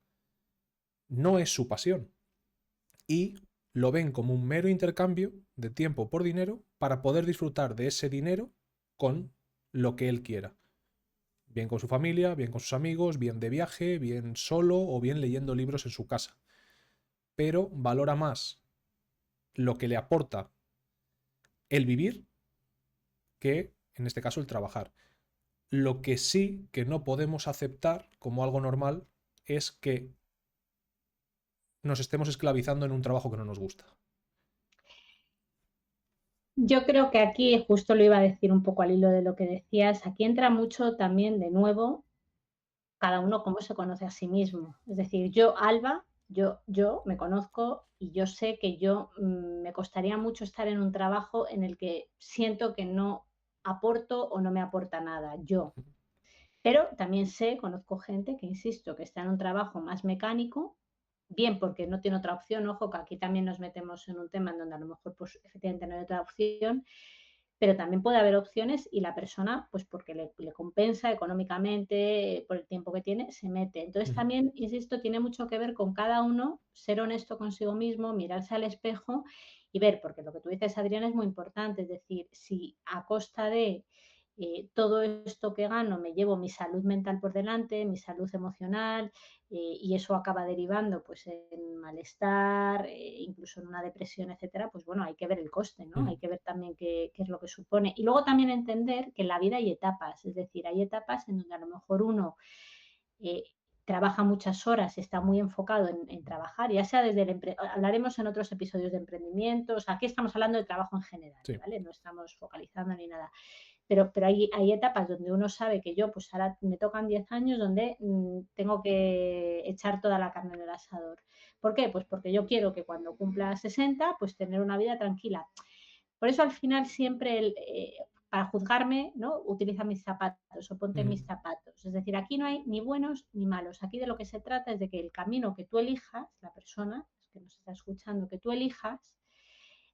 no es su pasión. y lo ven como un mero intercambio de tiempo por dinero para poder disfrutar de ese dinero con lo que él quiera. Bien con su familia, bien con sus amigos, bien de viaje, bien solo o bien leyendo libros en su casa. Pero valora más lo que le aporta el vivir que, en este caso, el trabajar. Lo que sí que no podemos aceptar como algo normal es que nos estemos esclavizando en un trabajo que no nos gusta. Yo creo que aquí, justo lo iba a decir un poco al hilo de lo que decías, aquí entra mucho también, de nuevo, cada uno cómo se conoce a sí mismo. Es decir, yo, Alba, yo me conozco y yo sé que me costaría mucho estar en un trabajo en el que siento que no aporto o no me aporta nada, yo. Pero también sé, conozco gente que, insisto, que está en un trabajo más mecánico, bien porque no tiene otra opción, ojo, que aquí también nos metemos en un tema en donde a lo mejor, pues, efectivamente no hay otra opción, pero también puede haber opciones y la persona, pues porque le compensa económicamente, por el tiempo que tiene, se mete. Entonces también, insisto, tiene mucho que ver con cada uno, ser honesto consigo mismo, mirarse al espejo y ver, porque lo que tú dices, Adrián, es muy importante, es decir, si a costa de todo esto que gano me llevo mi salud mental por delante, mi salud emocional, y eso acaba derivando pues en malestar, incluso en una depresión, etcétera, pues bueno, hay que ver el coste, ¿no? Hay que ver también qué es lo que supone. Y luego también entender que en la vida hay etapas, es decir, hay etapas en donde a lo mejor uno eh, trabaja muchas horas, está muy enfocado en trabajar, ya sea desde hablaremos en otros episodios de emprendimientos, aquí estamos hablando de trabajo en general, Sí. ¿vale? No estamos focalizando ni nada. Pero hay etapas donde uno sabe que yo, pues ahora me tocan 10 años donde tengo que echar toda la carne en el asador. ¿Por qué? Pues porque yo quiero que cuando cumpla 60, pues tener una vida tranquila. Por eso al final siempre, para juzgarme, ¿no? Utiliza mis zapatos o ponte mis zapatos. Es decir, aquí no hay ni buenos ni malos. Aquí de lo que se trata es de que el camino que tú elijas, la persona que nos está escuchando, que tú elijas,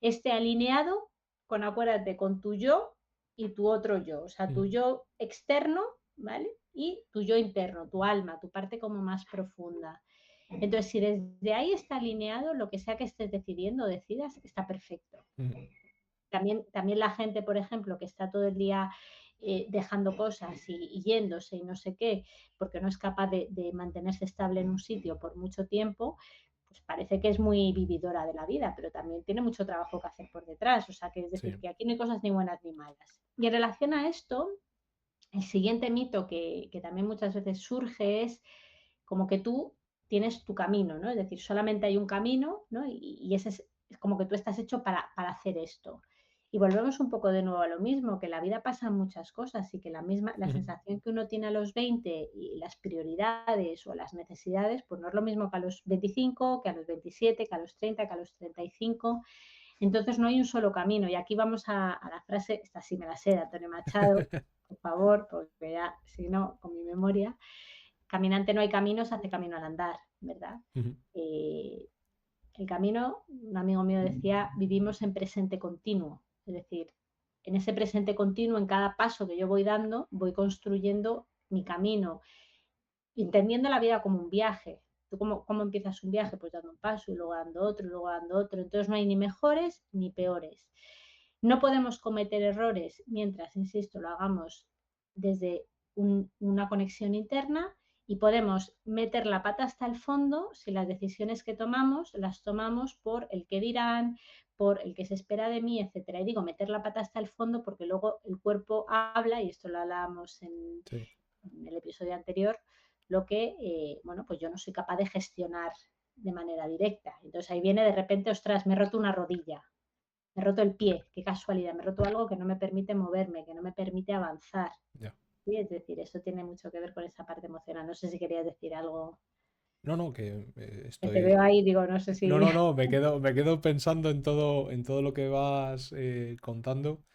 esté alineado con, acuérdate, con tu yo y tu otro yo, o sea, tu yo externo, ¿vale? Y tu yo interno, tu alma, tu parte como más profunda. Entonces, si desde ahí está alineado, lo que sea que estés decidiendo o decidas, está perfecto. También la gente, por ejemplo, que está todo el día dejando cosas y yéndose y no sé qué, porque no es capaz de mantenerse estable en un sitio por mucho tiempo, pues parece que es muy vividora de la vida, pero también tiene mucho trabajo que hacer por detrás. O sea, que es decir, que aquí no hay cosas ni buenas ni malas. Y en relación a esto, el siguiente mito que también muchas veces surge es como que tú tienes tu camino, ¿no? Es decir, solamente hay un camino, ¿no? Y ese es como que tú estás hecho para hacer esto. Y volvemos un poco de nuevo a lo mismo, que en la vida pasan muchas cosas y que la sensación que uno tiene a los 20 y las prioridades o las necesidades, pues no es lo mismo que a los 25, que a los 27, que a los 30, que a los 35. Entonces no hay un solo camino. Y aquí vamos a la frase, esta sí me la sé, de Antonio Machado, por favor, porque ya, si no, con mi memoria, caminante no hay camino, se hace camino al andar, ¿verdad? El camino, un amigo mío decía, vivimos en presente continuo, es decir, en ese presente continuo, en cada paso que yo voy dando, voy construyendo mi camino, entendiendo la vida como un viaje. ¿Tú cómo empiezas un viaje? Pues dando un paso y luego dando otro y luego dando otro. Entonces no hay ni mejores ni peores. No podemos cometer errores mientras, insisto, lo hagamos desde una conexión interna y podemos meter la pata hasta el fondo si las decisiones que tomamos las tomamos por el que dirán, por el que se espera de mí, etcétera. Y digo meter la pata hasta el fondo porque luego el cuerpo habla, y esto lo hablábamos en el episodio anterior, lo que, bueno, pues yo no soy capaz de gestionar de manera directa. Entonces ahí viene de repente, ostras, me he roto una rodilla, me he roto el pie, qué casualidad, me he roto algo que no me permite moverme, que no me permite avanzar. Ya. ¿Sí? Es decir, eso tiene mucho que ver con esa parte emocional. No sé si querías decir algo. No, que Que te veo estoy. ahí, digo, no sé si. No, me quedo pensando en todo lo que vas contando.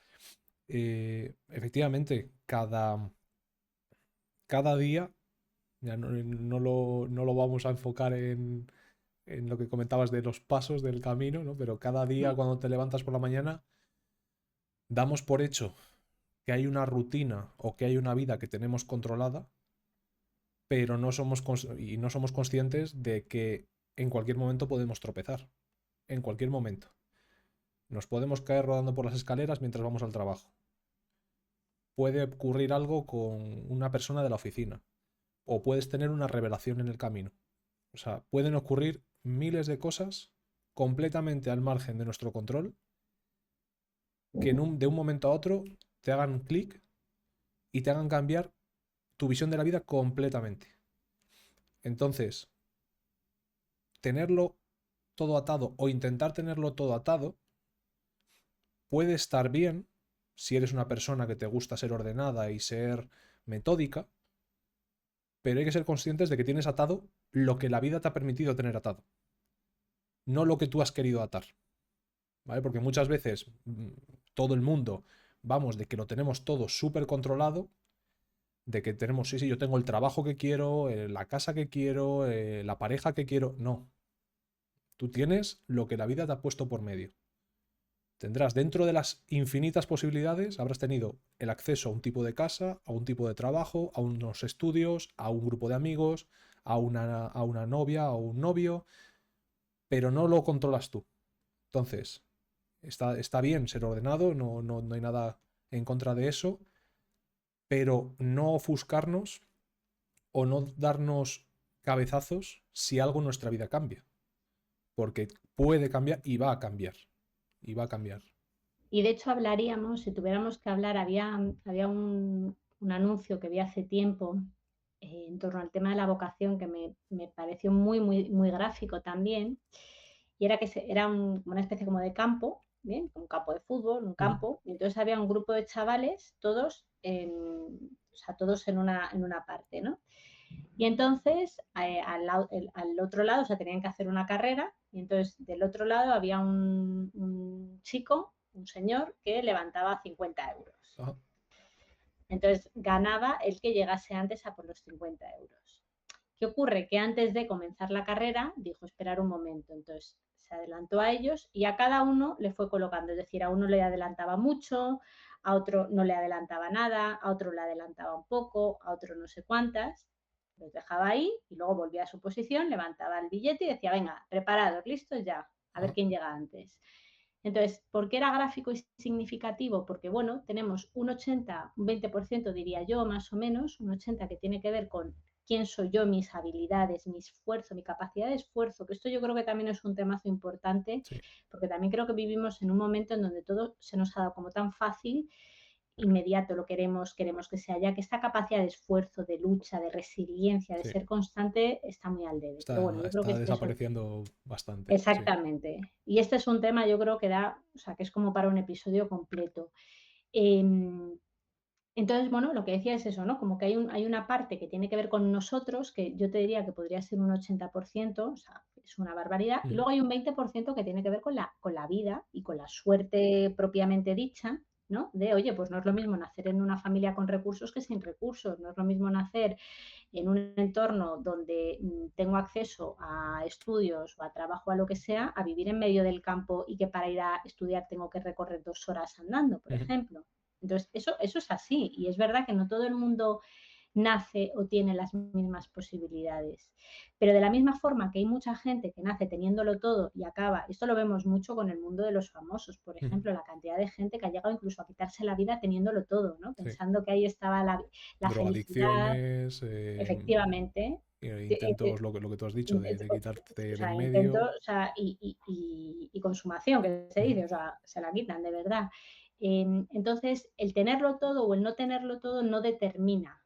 Efectivamente, cada día, ya no lo vamos a enfocar en lo que comentabas de los pasos del camino, ¿no? Pero cada día cuando te levantas por la mañana, damos por hecho que hay una rutina o que hay una vida que tenemos controlada, pero no somos conscientes de que en cualquier momento podemos tropezar. en cualquier momento. Nos podemos caer rodando por las escaleras mientras vamos al trabajo. Puede ocurrir algo con una persona de la oficina. O puedes tener una revelación en el camino. O sea, pueden ocurrir miles de cosas completamente al margen de nuestro control que de un momento a otro te hagan clic y te hagan cambiar tu visión de la vida completamente. Entonces, tenerlo todo atado o intentar tenerlo todo atado puede estar bien si eres una persona que te gusta ser ordenada y ser metódica, pero hay que ser conscientes de que tienes atado lo que la vida te ha permitido tener atado, no lo que tú has querido atar, ¿vale? Porque muchas veces todo el mundo vamos de que lo tenemos todo súper controlado, de que tenemos, sí, yo tengo el trabajo que quiero, la casa que quiero, la pareja que quiero. No, tú tienes lo que la vida te ha puesto por medio. Tendrás dentro de las infinitas posibilidades, habrás tenido el acceso a un tipo de casa, a un tipo de trabajo, a unos estudios, a un grupo de amigos, a una novia o un novio, pero no lo controlas tú. Entonces, está bien ser ordenado, no hay nada en contra de eso, pero no ofuscarnos o no darnos cabezazos si algo en nuestra vida cambia. Porque puede cambiar y va a cambiar. Y va a cambiar. Y de hecho hablaríamos, si tuviéramos que hablar, había un anuncio que vi hace tiempo en torno al tema de la vocación que me pareció muy gráfico también. Y era que era una especie como de campo, ¿bien? Un campo de fútbol, un campo. Y entonces había un grupo de chavales, todos o sea, todos en una parte, ¿no? Y entonces al otro lado, o sea, tenían que hacer una carrera, y entonces del otro lado había un chico, un señor, que levantaba 50 euros. Ajá. Entonces ganaba el que llegase antes a por los 50 euros. ¿Qué ocurre? Que antes de comenzar la carrera dijo esperar un momento. Entonces se adelantó a ellos y a cada uno le fue colocando. Es decir, a uno le adelantaba mucho, a otro no le adelantaba nada, a otro le adelantaba un poco, a otro no sé cuántas. Los dejaba ahí y luego volvía a su posición, levantaba el billete y decía, venga, preparados, listos ya, a ver Ajá. quién llega antes. Entonces, ¿por qué era gráfico y significativo? Porque, bueno, tenemos un 80, un 20% diría yo, más o menos, un 80 que tiene que ver con quién soy yo, mis habilidades, mi esfuerzo, mi capacidad de esfuerzo, que esto yo creo que también es un temazo importante, Sí. porque también creo que vivimos en un momento en donde todo se nos ha dado como tan fácil, inmediato, lo queremos que sea ya, que esta capacidad de esfuerzo, de lucha, de resiliencia, de Sí. ser constante, está muy al debe. Pero bueno, yo creo que Está este es otro. desapareciendo bastante. Sí. Exactamente. Y este es un tema, yo creo que o sea, que es como para un episodio completo. Eh, entonces, bueno, lo que decía es eso, ¿no? Como que hay una parte que tiene que ver con nosotros, que yo te diría que podría ser un 80%, o sea, es una barbaridad. Y luego hay un 20% que tiene que ver con la vida y con la suerte propiamente dicha, ¿no? De, oye, pues no es lo mismo nacer en una familia con recursos que sin recursos, no es lo mismo nacer en un entorno donde tengo acceso a estudios o a trabajo, a lo que sea, a vivir en medio del campo y que para ir a estudiar tengo que recorrer 2 horas andando, por ejemplo. Entonces, eso es así y es verdad que no todo el mundo nace o tiene las mismas posibilidades. Pero de la misma forma que hay mucha gente que nace teniéndolo todo y acaba, esto lo vemos mucho con el mundo de los famosos, por ejemplo, la cantidad de gente que ha llegado incluso a quitarse la vida teniéndolo todo, ¿no? Sí. Pensando que ahí estaba la felicidad, Drogadicciones, efectivamente. intentos, lo que tú has dicho, de quitarte O de sea, en intentos, medio. o sea, y consumación, que se Ujú. dice, o sea, se la quitan de verdad. Entonces, el tenerlo todo o el no tenerlo todo no determina.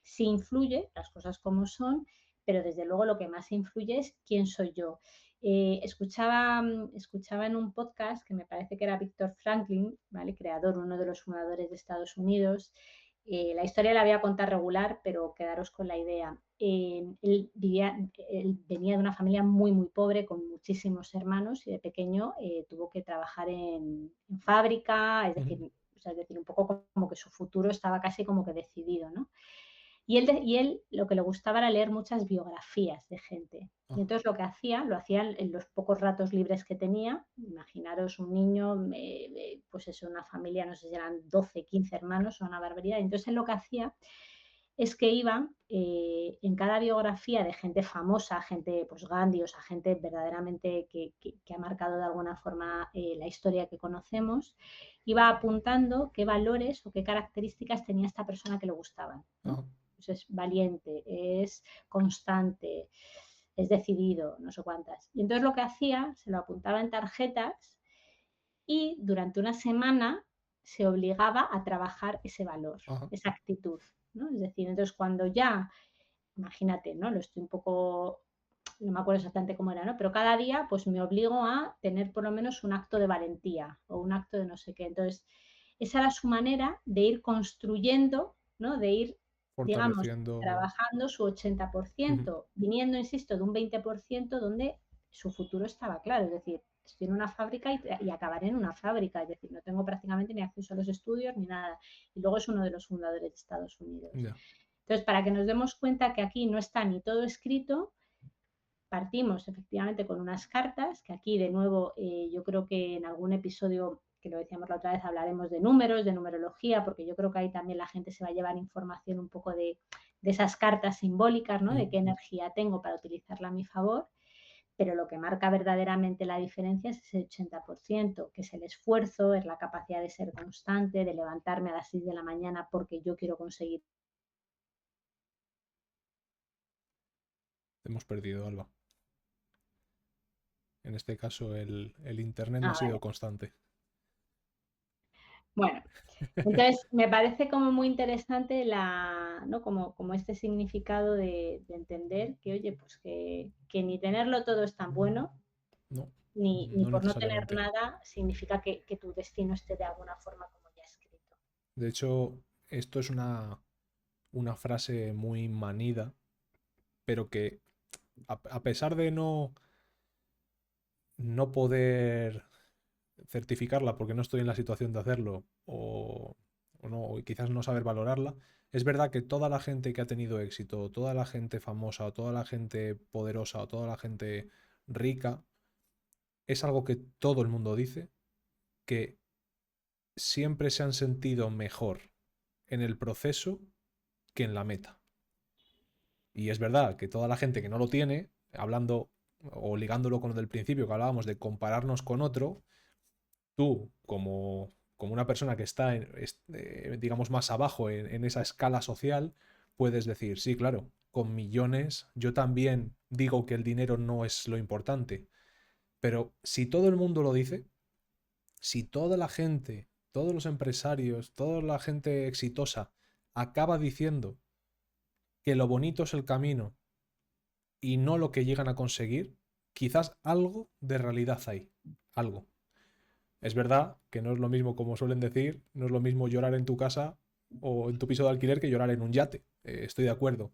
Sí influye, las cosas como son, pero desde luego lo que más influye es quién soy yo. Escuchaba en un podcast que me parece que era Víctor Franklin, ¿vale? Creador, uno de los fundadores de Estados Unidos. La historia la voy a contar regular, pero quedaros con la idea. Él venía de una familia muy pobre, con muchísimos hermanos, y de pequeño tuvo que trabajar en fábrica, es decir, un poco como que su futuro estaba casi como que decidido, ¿no? Y él lo que le gustaba era leer muchas biografías de gente. Y Ah. entonces lo hacía en los pocos ratos libres que tenía. Imaginaros un niño, pues es una familia, no sé si eran 12, 15 hermanos, o una barbaridad. Entonces él lo que hacía es que iban en cada biografía de gente famosa, gente, pues Gandhi, o sea, gente verdaderamente que ha marcado de alguna forma la historia que conocemos, iba apuntando qué valores o qué características tenía esta persona que le gustaban, ¿no? Ajá. Pues es valiente, es constante, es decidido, no sé cuántas. Y entonces lo que hacía, se lo apuntaba en tarjetas y durante una semana se obligaba a trabajar ese valor, Ajá. esa actitud, ¿no? Es decir, entonces cuando ya, imagínate, ¿no? Lo estoy un poco, no me acuerdo exactamente cómo era, ¿no? Pero cada día pues me obligo a tener por lo menos un acto de valentía o un acto de no sé qué. Entonces, esa era su manera de ir construyendo, ¿no? De ir, digamos, Fortaleciendo. trabajando su Ujú. 80%, viniendo, insisto, de un 20% donde su futuro estaba claro. Es decir, estoy en una fábrica y acabaré en una fábrica. Es decir, no tengo prácticamente ni acceso a los estudios ni nada. Y luego es uno de los fundadores de Estados Unidos. Ya. Entonces, para que nos demos cuenta que aquí no está ni todo escrito, partimos efectivamente con unas cartas, que aquí de nuevo yo creo que en algún episodio, que lo decíamos la otra vez, hablaremos de números, de numerología, porque yo creo que ahí también la gente se va a llevar información un poco de esas cartas simbólicas, ¿no? De Ujú. qué energía tengo para utilizarla a mi favor, pero lo que marca verdaderamente la diferencia es ese 80%, que es el esfuerzo, es la capacidad de ser constante, de levantarme a las 6 de la mañana porque yo quiero conseguir. Hemos perdido, Alba. En este caso, el internet no ha Ah, sido vale. constante. Bueno, entonces, me parece como muy interesante ¿no? Como este significado de entender que, oye, pues que ni tenerlo todo es tan bueno, No, ni no por no tener necesariamente. nada significa que tu destino esté de alguna forma como ya escrito. De hecho, esto es una frase muy manida, pero que a pesar de no poder certificarla porque no estoy en la situación de hacerlo o no, o quizás no saber valorarla, es verdad que toda la gente que ha tenido éxito, toda la gente famosa, o toda la gente poderosa, o toda la gente rica, es algo que todo el mundo dice, que siempre se han sentido mejor en el proceso que en la meta. Y es verdad que toda la gente que no lo tiene, hablando o ligándolo con lo del principio que hablábamos de compararnos con otro, tú como una persona que está, digamos, más abajo en esa escala social, puedes decir, sí, claro, con millones yo también digo que el dinero no es lo importante, pero si todo el mundo lo dice, si toda la gente, todos los empresarios, toda la gente exitosa acaba diciendo que lo bonito es el camino y no lo que llegan a conseguir, quizás algo de realidad hay, algo. Es verdad que no es lo mismo, como suelen decir, no es lo mismo llorar en tu casa o en tu piso de alquiler que llorar en un yate. Estoy de acuerdo.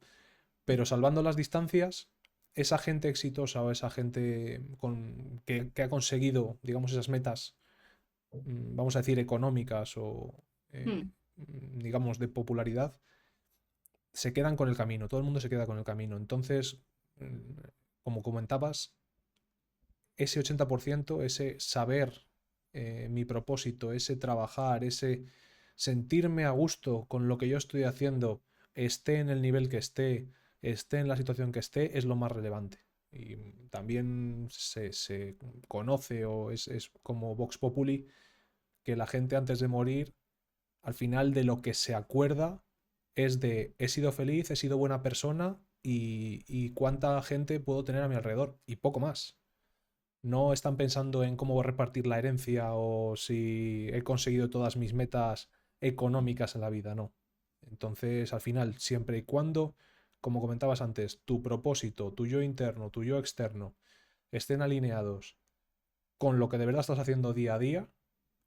Pero salvando las distancias, esa gente exitosa o esa gente que ha conseguido, digamos, esas metas, vamos a decir, económicas o, Hmm. digamos, de popularidad, se quedan con el camino. Todo el mundo se queda con el camino. Entonces, como comentabas, ese 80%, ese saber mi propósito, ese trabajar, ese sentirme a gusto con lo que yo estoy haciendo, esté en el nivel que esté en la situación que esté, es lo más relevante. Y también se conoce o es como Vox Populi que la gente antes de morir, al final de lo que se acuerda es de he sido feliz, he sido buena persona y cuánta gente puedo tener a mi alrededor y poco más. No están pensando en cómo repartir la herencia o si he conseguido todas mis metas económicas en la vida, no. Entonces, al final, siempre y cuando, como comentabas antes, tu propósito, tu yo interno, tu yo externo, estén alineados con lo que de verdad estás haciendo día a día,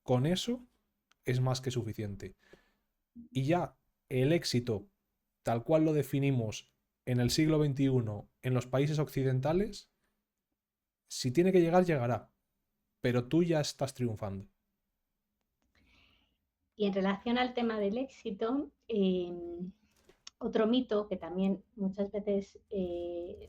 con eso es más que suficiente. Y ya el éxito, tal cual lo definimos en el siglo XXI en los países occidentales, si tiene que llegar, llegará, pero tú ya estás triunfando. Y en relación al tema del éxito, otro mito que también muchas veces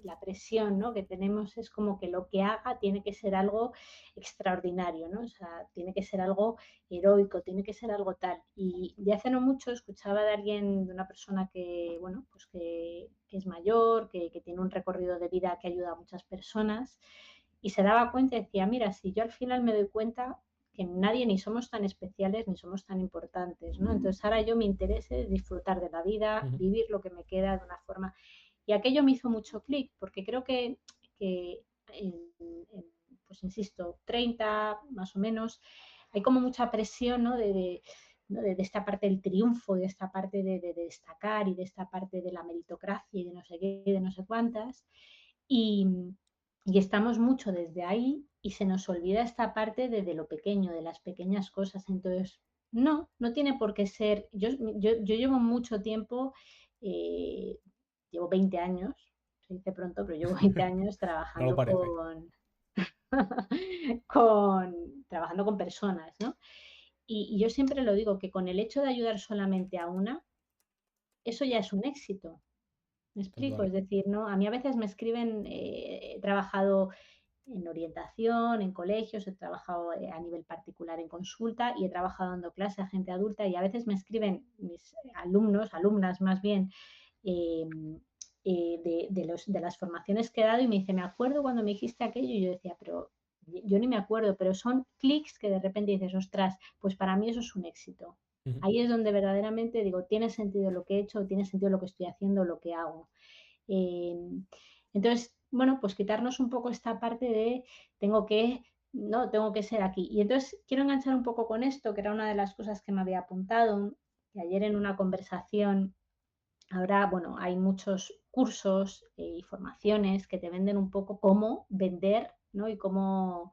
la presión, ¿no?, que tenemos es como que lo que haga tiene que ser algo extraordinario, ¿no? O sea, tiene que ser algo heroico, tiene que ser algo tal. Y de hace no mucho escuchaba de alguien, de una persona que, bueno, pues que es mayor, que tiene un recorrido de vida que ayuda a muchas personas y se daba cuenta y decía, mira, si yo al final me doy cuenta que nadie ni somos tan especiales ni somos tan importantes, ¿no? Entonces ahora yo mi interés es disfrutar de la vida, Ujú. vivir lo que me queda de una forma. Y aquello me hizo mucho clic, porque creo que en, pues insisto, 30 más o menos, hay como mucha presión, ¿no? ¿no? De esta parte del triunfo, de esta parte de destacar y de esta parte de la meritocracia y de no sé qué, de no sé cuántas. Y, y estamos mucho desde ahí y se nos olvida esta parte de lo pequeño, de las pequeñas cosas. Entonces, no, no tiene por qué ser. Yo llevo mucho tiempo, eh, llevo 20 años, se dice pronto, pero llevo 20 años No lo trabajando parece. trabajando con personas, ¿no? Y yo siempre lo digo, que con el hecho de ayudar solamente a una, eso ya es un éxito. ¿Me explico? Total. Es decir, ¿no? A mí a veces me escriben, he trabajado en orientación, en colegios, he trabajado a nivel particular en consulta y he trabajado dando clase a gente adulta y a veces me escriben mis alumnos, alumnas más bien, eh, de las formaciones que he dado y me dice, me acuerdo cuando me dijiste aquello y yo decía, pero yo ni me acuerdo, pero son clics que de repente dices, ostras, pues para mí eso es un éxito. Ujú. Ahí es donde verdaderamente digo, tiene sentido lo que he hecho, tiene sentido lo que estoy haciendo, lo que hago. Eh, entonces, bueno, pues quitarnos un poco esta parte de tengo que, no, tengo que ser aquí. Y entonces quiero enganchar un poco con esto, que era una de las cosas que me había apuntado, que ayer en una conversación, ahora, bueno, hay muchos cursos y formaciones que te venden un poco cómo vender, ¿no? Y cómo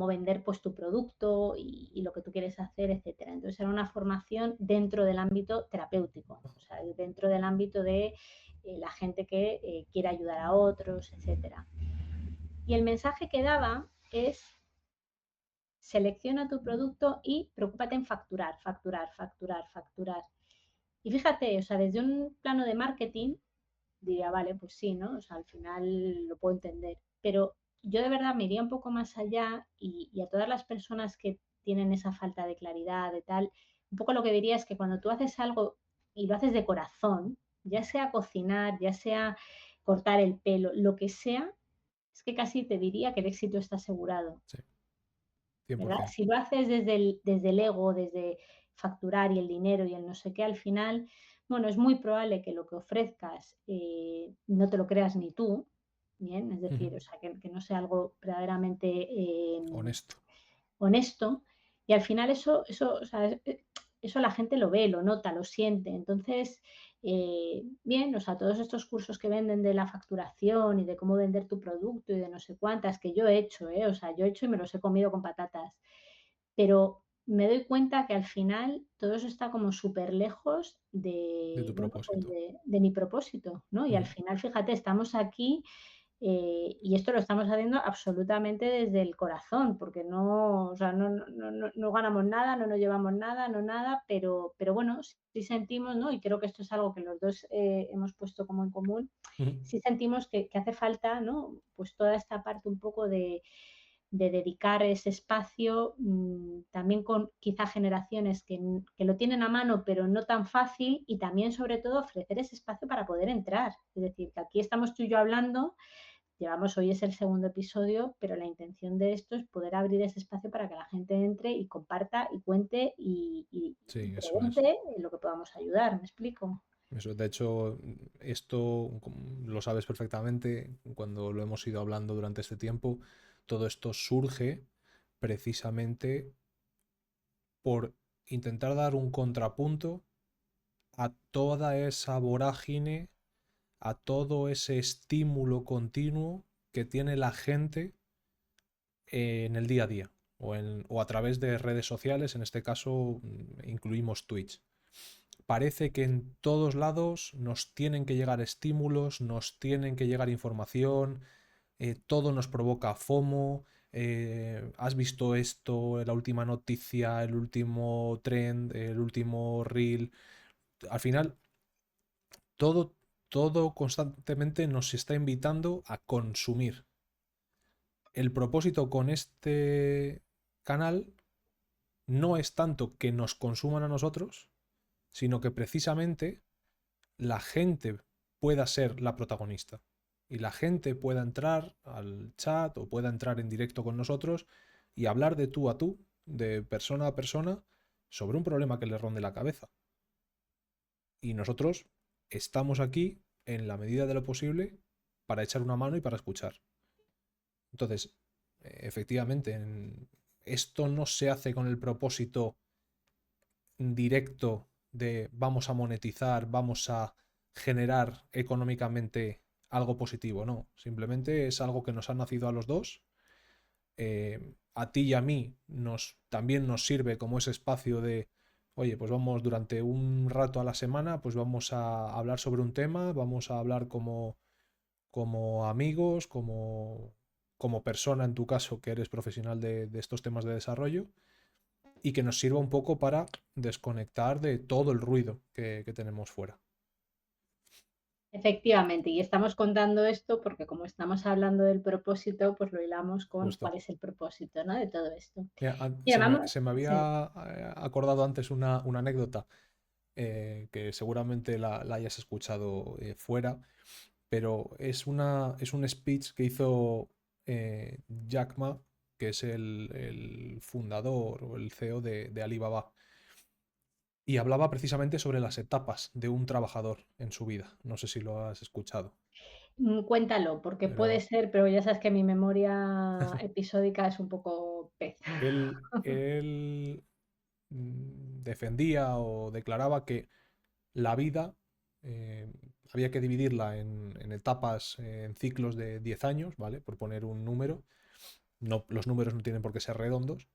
vender pues tu producto y lo que tú quieres hacer, etcétera. Entonces era una formación dentro del ámbito terapéutico, o sea, dentro del ámbito de la gente que quiere ayudar a otros, etcétera. Y el mensaje que daba es selecciona tu producto y preocúpate en facturar, facturar, facturar, facturar. Y fíjate, o sea, desde un plano de marketing diría, vale, pues sí, ¿no? O sea, al final lo puedo entender. Pero yo de verdad me iría un poco más allá y a todas las personas que tienen esa falta de claridad, de tal, un poco lo que diría es que cuando tú haces algo y lo haces de corazón, ya sea cocinar, ya sea cortar el pelo, lo que sea, es que casi te diría que el éxito está asegurado, Sí, ¿verdad? 100%. Si lo haces desde el ego, desde facturar y el dinero y el no sé qué, al final, bueno, es muy probable que lo que ofrezcas no te lo creas ni tú, bien, es Ujú. decir, o sea, que no sea algo verdaderamente Honesto. honesto, y al final eso, o sea, eso la gente lo ve, lo nota, lo siente. Entonces, bien, o sea, todos estos cursos que venden de la facturación y de cómo vender tu producto y de no sé cuántas, que yo he hecho, o sea, yo he hecho y me los he comido con patatas, pero me doy cuenta que al final todo eso está como súper lejos De tu bueno, pues propósito. de mi propósito, ¿no? Y al Ujú. final, fíjate, estamos aquí y esto lo estamos haciendo absolutamente desde el corazón, porque no, o sea, no ganamos nada, no nos llevamos nada, no nada, pero bueno, sí sentimos, ¿no? Y creo que esto es algo que los dos hemos puesto como en común, Ujú. sí sentimos que hace falta, ¿no? Pues toda esta parte un poco de dedicar ese espacio, también con quizá generaciones que lo tienen a mano, pero no tan fácil, y también sobre todo ofrecer ese espacio para poder entrar. Es decir, que aquí estamos tú y yo hablando. Llevamos, hoy es el segundo episodio, pero la intención de esto es poder abrir ese espacio para que la gente entre y comparta y cuente y Sí, eso es. pregunte en lo que podamos ayudar. ¿Me explico? Eso, de hecho, esto lo sabes perfectamente cuando lo hemos ido hablando durante este tiempo. Todo esto surge precisamente por intentar dar un contrapunto a toda esa vorágine, a todo ese estímulo continuo que tiene la gente en el día a día o a través de redes sociales, en este caso incluimos Twitch. Parece que en todos lados nos tienen que llegar estímulos, nos tienen que llegar información, todo nos provoca FOMO. ¿Has visto esto? La última noticia, el último trend, el último reel. Al final todo, todo constantemente nos está invitando a consumir. El propósito con este canal no es tanto que nos consuman a nosotros, sino que precisamente la gente pueda ser la protagonista y la gente pueda entrar al chat o pueda entrar en directo con nosotros y hablar de tú a tú, de persona a persona, sobre un problema que le ronde la cabeza. Y nosotros estamos aquí en la medida de lo posible para echar una mano y para escuchar. Entonces, efectivamente, esto no se hace con el propósito directo de vamos a monetizar, vamos a generar económicamente algo positivo, no. Simplemente es algo que nos ha nacido a los dos. A ti y a mí también nos sirve como ese espacio de, oye, pues vamos durante un rato a la semana, pues vamos a hablar sobre un tema, vamos a hablar como amigos, como persona en tu caso que eres profesional de estos temas de desarrollo y que nos sirva un poco para desconectar de todo el ruido que tenemos fuera. Efectivamente, y estamos contando esto porque como estamos hablando del propósito, pues lo hilamos con Justo. cuál es el propósito, ¿no? De todo esto. Mira, Mira, vamos, se me sí. había acordado antes una anécdota que seguramente la hayas escuchado fuera, pero es un speech que hizo Jack Ma, que es el fundador o el CEO de Alibaba. Y hablaba precisamente sobre las etapas de un trabajador en su vida. No sé si lo has escuchado. Cuéntalo, porque puede Pero ser, pero ya sabes que mi memoria episódica es un poco pez. él defendía o declaraba que la vida eh, había que dividirla en etapas, en ciclos de 10 años, ¿vale? Por poner un número. No, los números no tienen por qué ser redondos,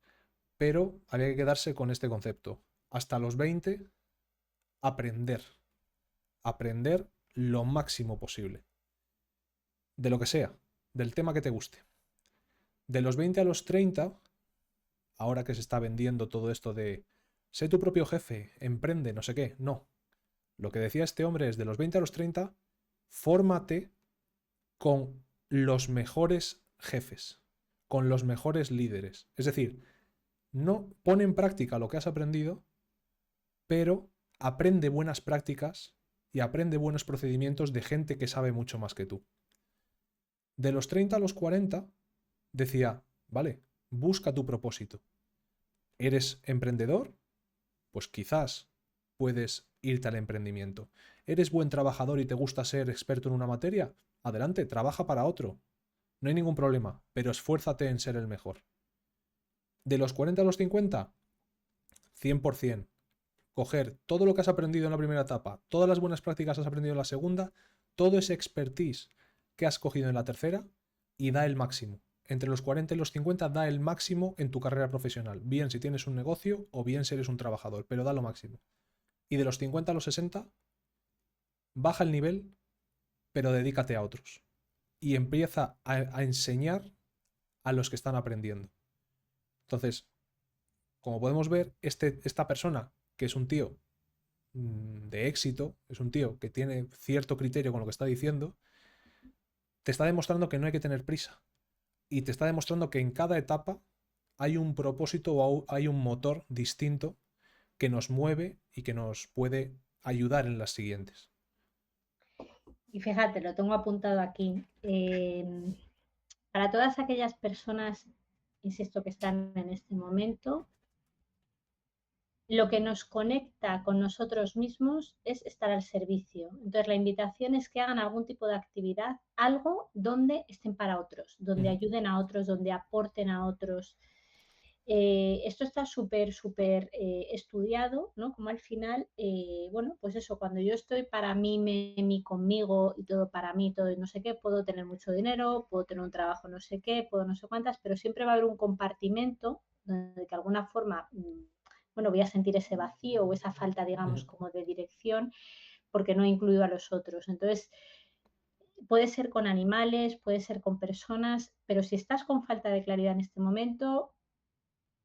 pero había que quedarse con este concepto. Hasta los 20, aprender. Aprender lo máximo posible. De lo que sea, del tema que te guste. De los 20 a los 30, ahora que se está vendiendo todo esto de sé tu propio jefe, emprende, no sé qué, no. Lo que decía este hombre es de los 20 a los 30, fórmate con los mejores jefes, con los mejores líderes. Es decir, no pone en práctica lo que has aprendido, pero aprende buenas prácticas y aprende buenos procedimientos de gente que sabe mucho más que tú. De los 30 a los 40, decía, vale, busca tu propósito. ¿Eres emprendedor? Pues quizás puedes irte al emprendimiento. ¿Eres buen trabajador y te gusta ser experto en una materia? Adelante, trabaja para otro. No hay ningún problema, pero esfuérzate en ser el mejor. De los 40 a los 50, 100%. Coger todo lo que has aprendido en la primera etapa, todas las buenas prácticas que has aprendido en la segunda, todo ese expertise que has cogido en la tercera y da el máximo. Entre los 40 y los 50 da el máximo en tu carrera profesional, bien si tienes un negocio o bien si eres un trabajador, pero da lo máximo. Y de los 50 a los 60, baja el nivel, pero dedícate a otros. Y empieza a enseñar a los que están aprendiendo. Entonces, como podemos ver, esta persona, que es un tío de éxito, es un tío que tiene cierto criterio con lo que está diciendo, te está demostrando que no hay que tener prisa. Y te está demostrando que en cada etapa hay un propósito o hay un motor distinto que nos mueve y que nos puede ayudar en las siguientes. Y fíjate, lo tengo apuntado aquí. Para todas aquellas personas, insisto, que están en este momento, lo que nos conecta con nosotros mismos es estar al servicio. Entonces, la invitación es que hagan algún tipo de actividad, algo donde estén para otros, Uh donde -huh. ayuden a otros, donde aporten a otros. Esto está súper estudiado, ¿no? Como al final, bueno, pues eso, cuando yo estoy para mí, me, conmigo y todo para mí, todo y no sé qué, puedo tener mucho dinero, puedo tener un trabajo no sé qué, puedo no sé cuántas, pero siempre va a haber un compartimento donde de alguna forma, bueno, voy a sentir ese vacío o esa falta, Uh digamos, -huh. como de dirección porque no he incluido a los otros. Entonces, puede ser con animales, puede ser con personas, pero si estás con falta de claridad en este momento,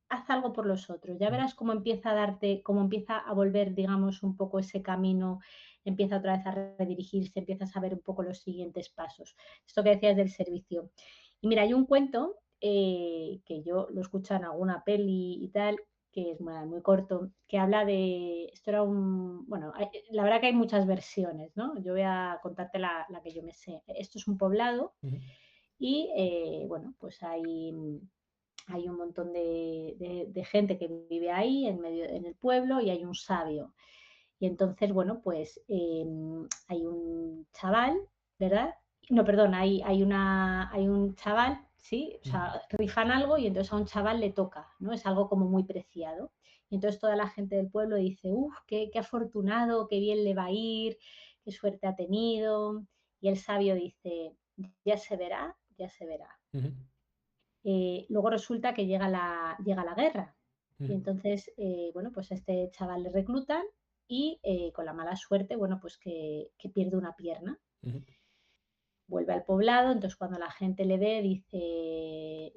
haz algo por los otros. Ya Uh -huh. verás cómo empieza a darte, cómo empieza a volver, digamos, un poco ese camino, empieza otra vez a redirigirse, empieza a saber un poco los siguientes pasos. Esto que decías del servicio. Y mira, hay un cuento que yo lo escucho en alguna peli y tal, que es muy corto, que habla de, esto era un, bueno, la verdad que hay muchas versiones, ¿no? Yo voy a contarte la que yo me sé. Esto es un poblado Ujú, y, bueno, pues hay un montón de gente que vive ahí en medio, en el pueblo y hay un sabio. Y entonces, bueno, pues hay un chaval, ¿verdad? No, perdón, hay un chaval, ¿sí? O ujú, sea, rifan algo y entonces a un chaval le toca, ¿no? Es algo como muy preciado. Y entonces toda la gente del pueblo dice, uff, qué afortunado, qué bien le va a ir, qué suerte ha tenido. Y el sabio dice, ya se verá, ya se verá. ujú, Luego resulta que llega la guerra y ujú, entonces, bueno, pues a este chaval le reclutan y con la mala suerte, bueno, pues que pierde una pierna. ujú. Vuelve al poblado, entonces cuando la gente le ve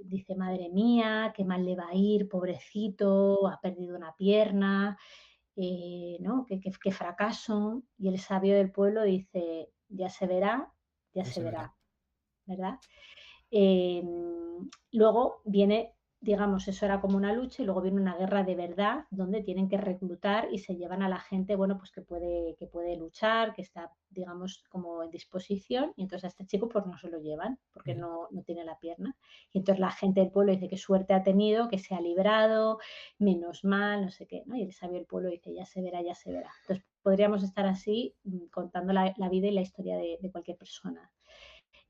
dice, madre mía, qué mal le va a ir, pobrecito, ha perdido una pierna, ¿no? Qué fracaso. Y el sabio del pueblo dice, ya Ya se se verá. verá, ¿verdad? Eh, Luego viene, digamos, eso era como una lucha y luego viene una guerra de verdad donde tienen que reclutar y se llevan a la gente, bueno, pues que puede luchar, que está, digamos, como en disposición y entonces a este chico pues no se lo llevan porque Ujú. no tiene la pierna. Y entonces la gente del pueblo dice qué suerte ha tenido, que se ha librado, menos mal, no sé qué, ¿no? Y el sabio del pueblo dice ya se verá, ya se verá. Entonces podríamos estar así contando la vida y la historia de cualquier persona.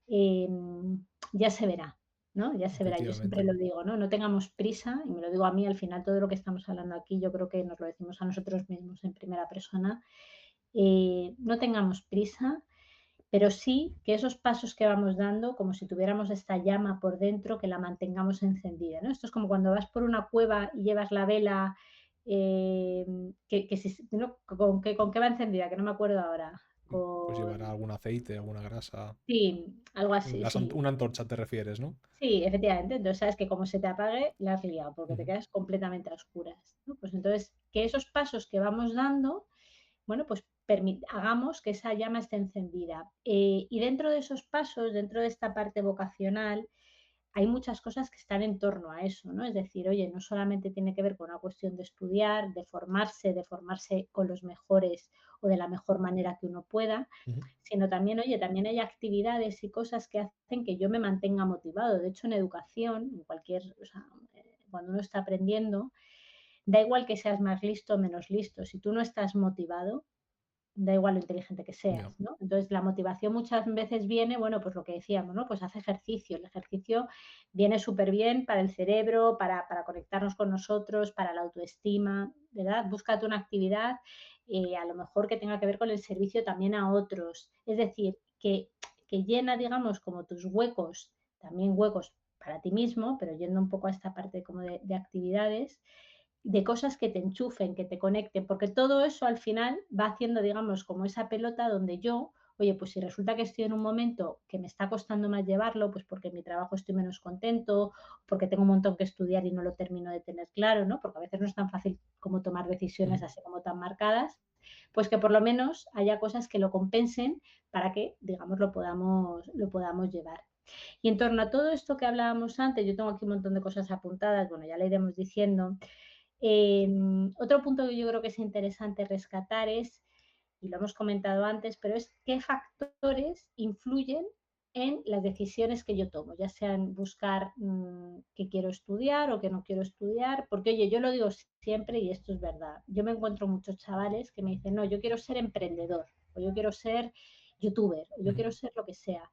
Eh, ya se verá, ¿no? Ya se verá. Yo siempre Efectivamente. lo digo, ¿no? No tengamos prisa, y me lo digo a mí, al final todo lo que estamos hablando aquí, yo creo que nos lo decimos a nosotros mismos en primera persona. No tengamos prisa, pero sí que esos pasos que vamos dando, como si tuviéramos esta llama por dentro, que la mantengamos encendida, ¿no? Esto es como cuando vas por una cueva y llevas la vela, que si, ¿no? ¿Con qué va encendida? Que no me acuerdo ahora. Pues llevará Con, algún aceite, alguna grasa. sí, algo así, sí. Una antorcha te refieres, ¿no? Sí, efectivamente. Entonces sabes que como se te apague, la has liado, porque te Ujú, quedas completamente a oscuras, ¿no? Pues entonces, que esos pasos que vamos dando, bueno, pues hagamos que esa llama esté encendida. Y dentro de esos pasos, dentro de esta parte vocacional, hay muchas cosas que están en torno a eso, ¿no? Es decir, oye, no solamente tiene que ver con una cuestión de estudiar, de formarse con los mejores o de la mejor manera que uno pueda, ujú. sino también, oye, también hay actividades y cosas que hacen que yo me mantenga motivado. De hecho, en educación, en cualquier, o sea, cuando uno está aprendiendo, da igual que seas más listo o menos listo. Si tú no estás motivado, da igual lo inteligente que Ya. seas, ¿no? Entonces, la motivación muchas veces viene, bueno, pues lo que decíamos, ¿no? Pues hace ejercicio. El ejercicio viene súper bien para el cerebro, para conectarnos con nosotros, para la autoestima, ¿verdad? Búscate una actividad, a lo mejor que tenga que ver con el servicio también a otros. Es decir, que llena, digamos, como tus huecos, también huecos para ti mismo, pero yendo un poco a esta parte como de actividades, de cosas que te enchufen, que te conecten, porque todo eso al final va haciendo, digamos, como esa pelota donde yo, oye, pues si resulta que estoy en un momento que me está costando más llevarlo, pues porque en mi trabajo estoy menos contento, porque tengo un montón que estudiar y no lo termino de tener claro, ¿no? Porque a veces no es tan fácil como tomar Ujú. decisiones así como tan marcadas, pues que por lo menos haya cosas que lo compensen para que, digamos, lo podamos llevar. Y en torno a todo esto que hablábamos antes, yo tengo aquí un montón de cosas apuntadas, bueno, ya le iremos diciendo. Otro punto que yo creo que es interesante rescatar es, y lo hemos comentado antes, pero es qué factores influyen en las decisiones que yo tomo, ya sean buscar qué quiero estudiar o qué no quiero estudiar, porque oye, yo lo digo siempre y esto es verdad. Yo me encuentro muchos chavales que me dicen, no, yo quiero ser emprendedor, o yo quiero ser youtuber, o yo Ujú. quiero ser lo que sea.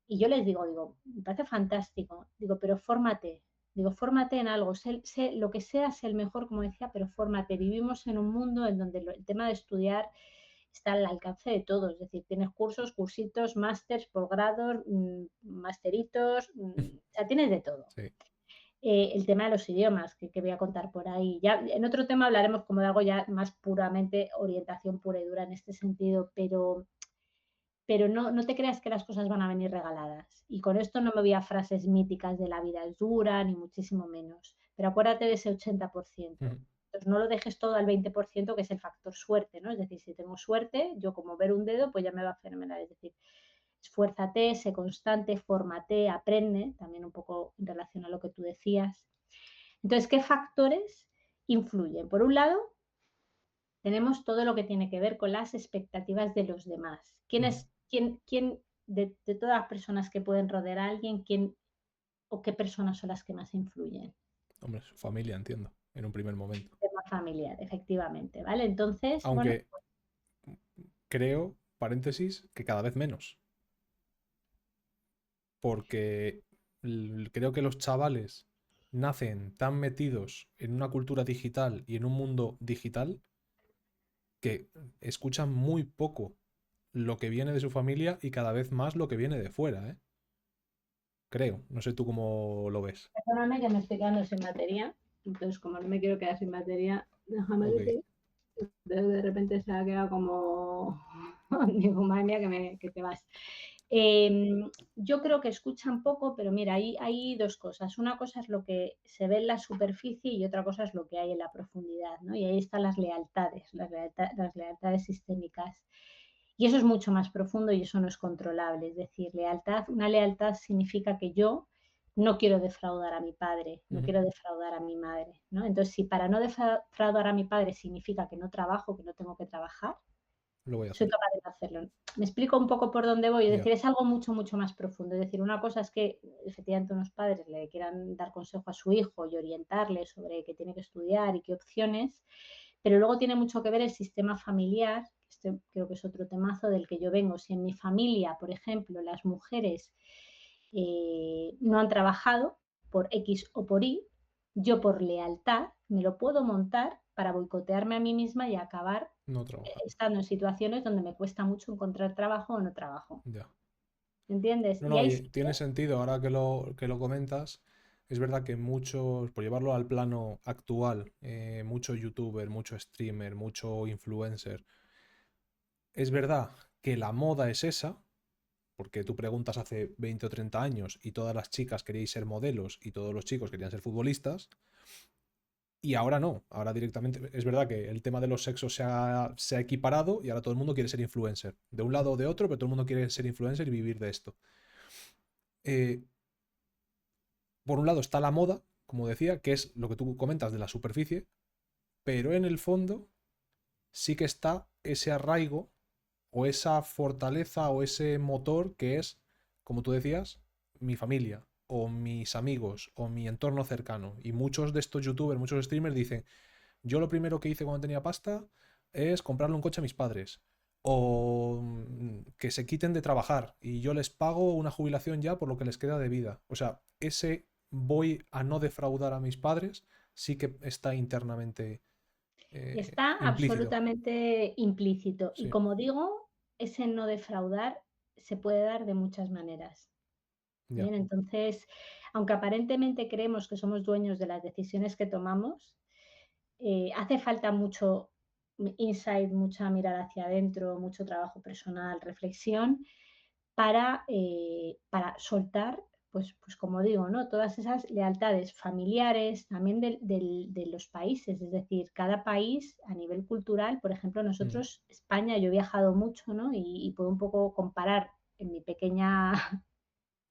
Y yo les digo, me parece fantástico, digo, pero fórmate, digo, fórmate en algo, sé lo que seas el mejor, como decía, pero fórmate. Vivimos en un mundo en donde el tema de estudiar está al alcance de todos, es decir, tienes cursos, cursitos, másters, posgrados, masteritos, o sea, tienes de todo. Sí. El tema de los idiomas, que voy a contar por ahí. Ya en otro tema hablaremos como de algo ya más puramente orientación pura y dura en este sentido, pero no te creas que las cosas van a venir regaladas. Y con esto no me voy a frases míticas de la vida es dura, ni muchísimo menos. Pero acuérdate de ese 80%. Ujú. Entonces, no lo dejes todo al 20%, que es el factor suerte, ¿no? Es decir, si tengo suerte, yo como ver un dedo, pues ya me va fenomenal. Es decir, esfuérzate, sé constante, fórmate, aprende, también un poco en relación a lo que tú decías. Entonces, ¿qué factores influyen? Por un lado, tenemos todo lo que tiene que ver con las expectativas de los demás. Ujú. ¿Quién de todas las personas que pueden rodear a alguien, quién o qué personas son las que más influyen? Hombre, su familia, entiendo, en un primer momento. Tema familiar, efectivamente, ¿vale? Entonces, bueno, Aunque creo, paréntesis, que cada vez menos. Porque creo que los chavales nacen tan metidos en una cultura digital y en un mundo digital que escuchan muy poco lo que viene de su familia y cada vez más lo que viene de fuera, ¿eh? Creo. No sé tú cómo lo ves. perdóname que me estoy quedando sin batería. Entonces, como no me quiero quedar sin batería, déjame Ok. decir. De repente se ha quedado como, digo, madre mía, que te vas. Yo creo que escuchan poco, pero mira, hay dos cosas. Una cosa es lo que se ve en la superficie y otra cosa es lo que hay en la profundidad, ¿no? Y ahí están las lealtades sistémicas. Y eso es mucho más profundo y eso no es controlable. Es decir, una lealtad significa que yo no quiero defraudar a mi padre, no Ujú. quiero defraudar a mi madre, ¿no? Entonces, si para no defraudar a mi padre significa que no trabajo, que no tengo que trabajar, Lo voy a soy hacer. capaz de hacerlo. Me explico un poco por dónde voy, es Ya. decir, es algo mucho, mucho más profundo. Es decir, una cosa es que efectivamente unos padres le quieran dar consejo a su hijo y orientarle sobre qué tiene que estudiar y qué opciones, pero luego tiene mucho que ver el sistema familiar, que este creo que es otro temazo del que yo vengo. Si en mi familia, por ejemplo, las mujeres no han trabajado por X o por Y, yo por lealtad me lo puedo montar para boicotearme a mí misma y acabar No trabajar. estando en situaciones donde me cuesta mucho encontrar trabajo o no trabajo. Ya. ¿Entiendes? No, Y no, ahí y sí tiene sentido ahora que lo comentas. Es verdad que muchos, por llevarlo al plano actual, mucho youtuber, mucho streamer, mucho influencer, es verdad que la moda es esa, porque tú preguntas hace 20 o 30 años y todas las chicas queríais ser modelos y todos los chicos querían ser futbolistas, y ahora no, ahora directamente es verdad que el tema de los sexos se ha equiparado y ahora todo el mundo quiere ser influencer, de un lado o de otro, pero todo el mundo quiere ser influencer y vivir de esto. Eh, por un lado está la moda, como decía, que es lo que tú comentas de la superficie, pero en el fondo sí que está ese arraigo o esa fortaleza o ese motor que es, como tú decías, mi familia o mis amigos o mi entorno cercano. Y muchos de estos youtubers, muchos streamers dicen, yo lo primero que hice cuando tenía pasta es comprarle un coche a mis padres. O que se quiten de trabajar y yo les pago una jubilación ya por lo que les queda de vida. O sea, ese voy a no defraudar a mis padres sí que está internamente está implícito. absolutamente implícito. Y Sí. como digo, ese no defraudar se puede dar de muchas maneras. Ya. Bien, entonces, aunque aparentemente creemos que somos dueños de las decisiones que tomamos, hace falta mucho insight, mucha mirada hacia adentro, mucho trabajo personal, reflexión, para soltar, pues como digo, ¿no? Todas esas lealtades familiares, también de los países, es decir, cada país a nivel cultural, por ejemplo, Mm. nosotros, España, yo he viajado mucho, ¿no? Y puedo un poco comparar en mi pequeña,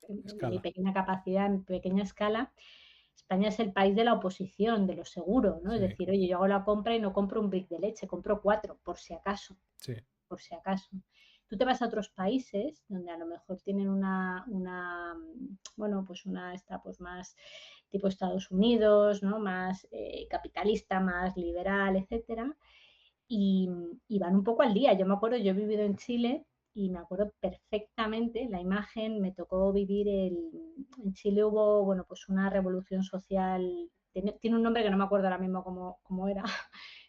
en mi Escala. pequeña capacidad, en mi pequeña escala. España es el país de la oposición, de lo seguro, ¿no? Es Sí, decir, oye, yo hago la compra y no compro un brick de leche, compro 4, por si acaso, sí. por si acaso. Tú te vas a otros países donde a lo mejor tienen bueno, pues una está pues más tipo Estados Unidos, ¿no? Más capitalista, más liberal, etcétera, y, y van un poco al día. Yo me acuerdo, yo he vivido en Chile y me acuerdo perfectamente la imagen, me tocó vivir en Chile hubo, bueno, pues una revolución social, tiene un nombre que no me acuerdo ahora mismo cómo era,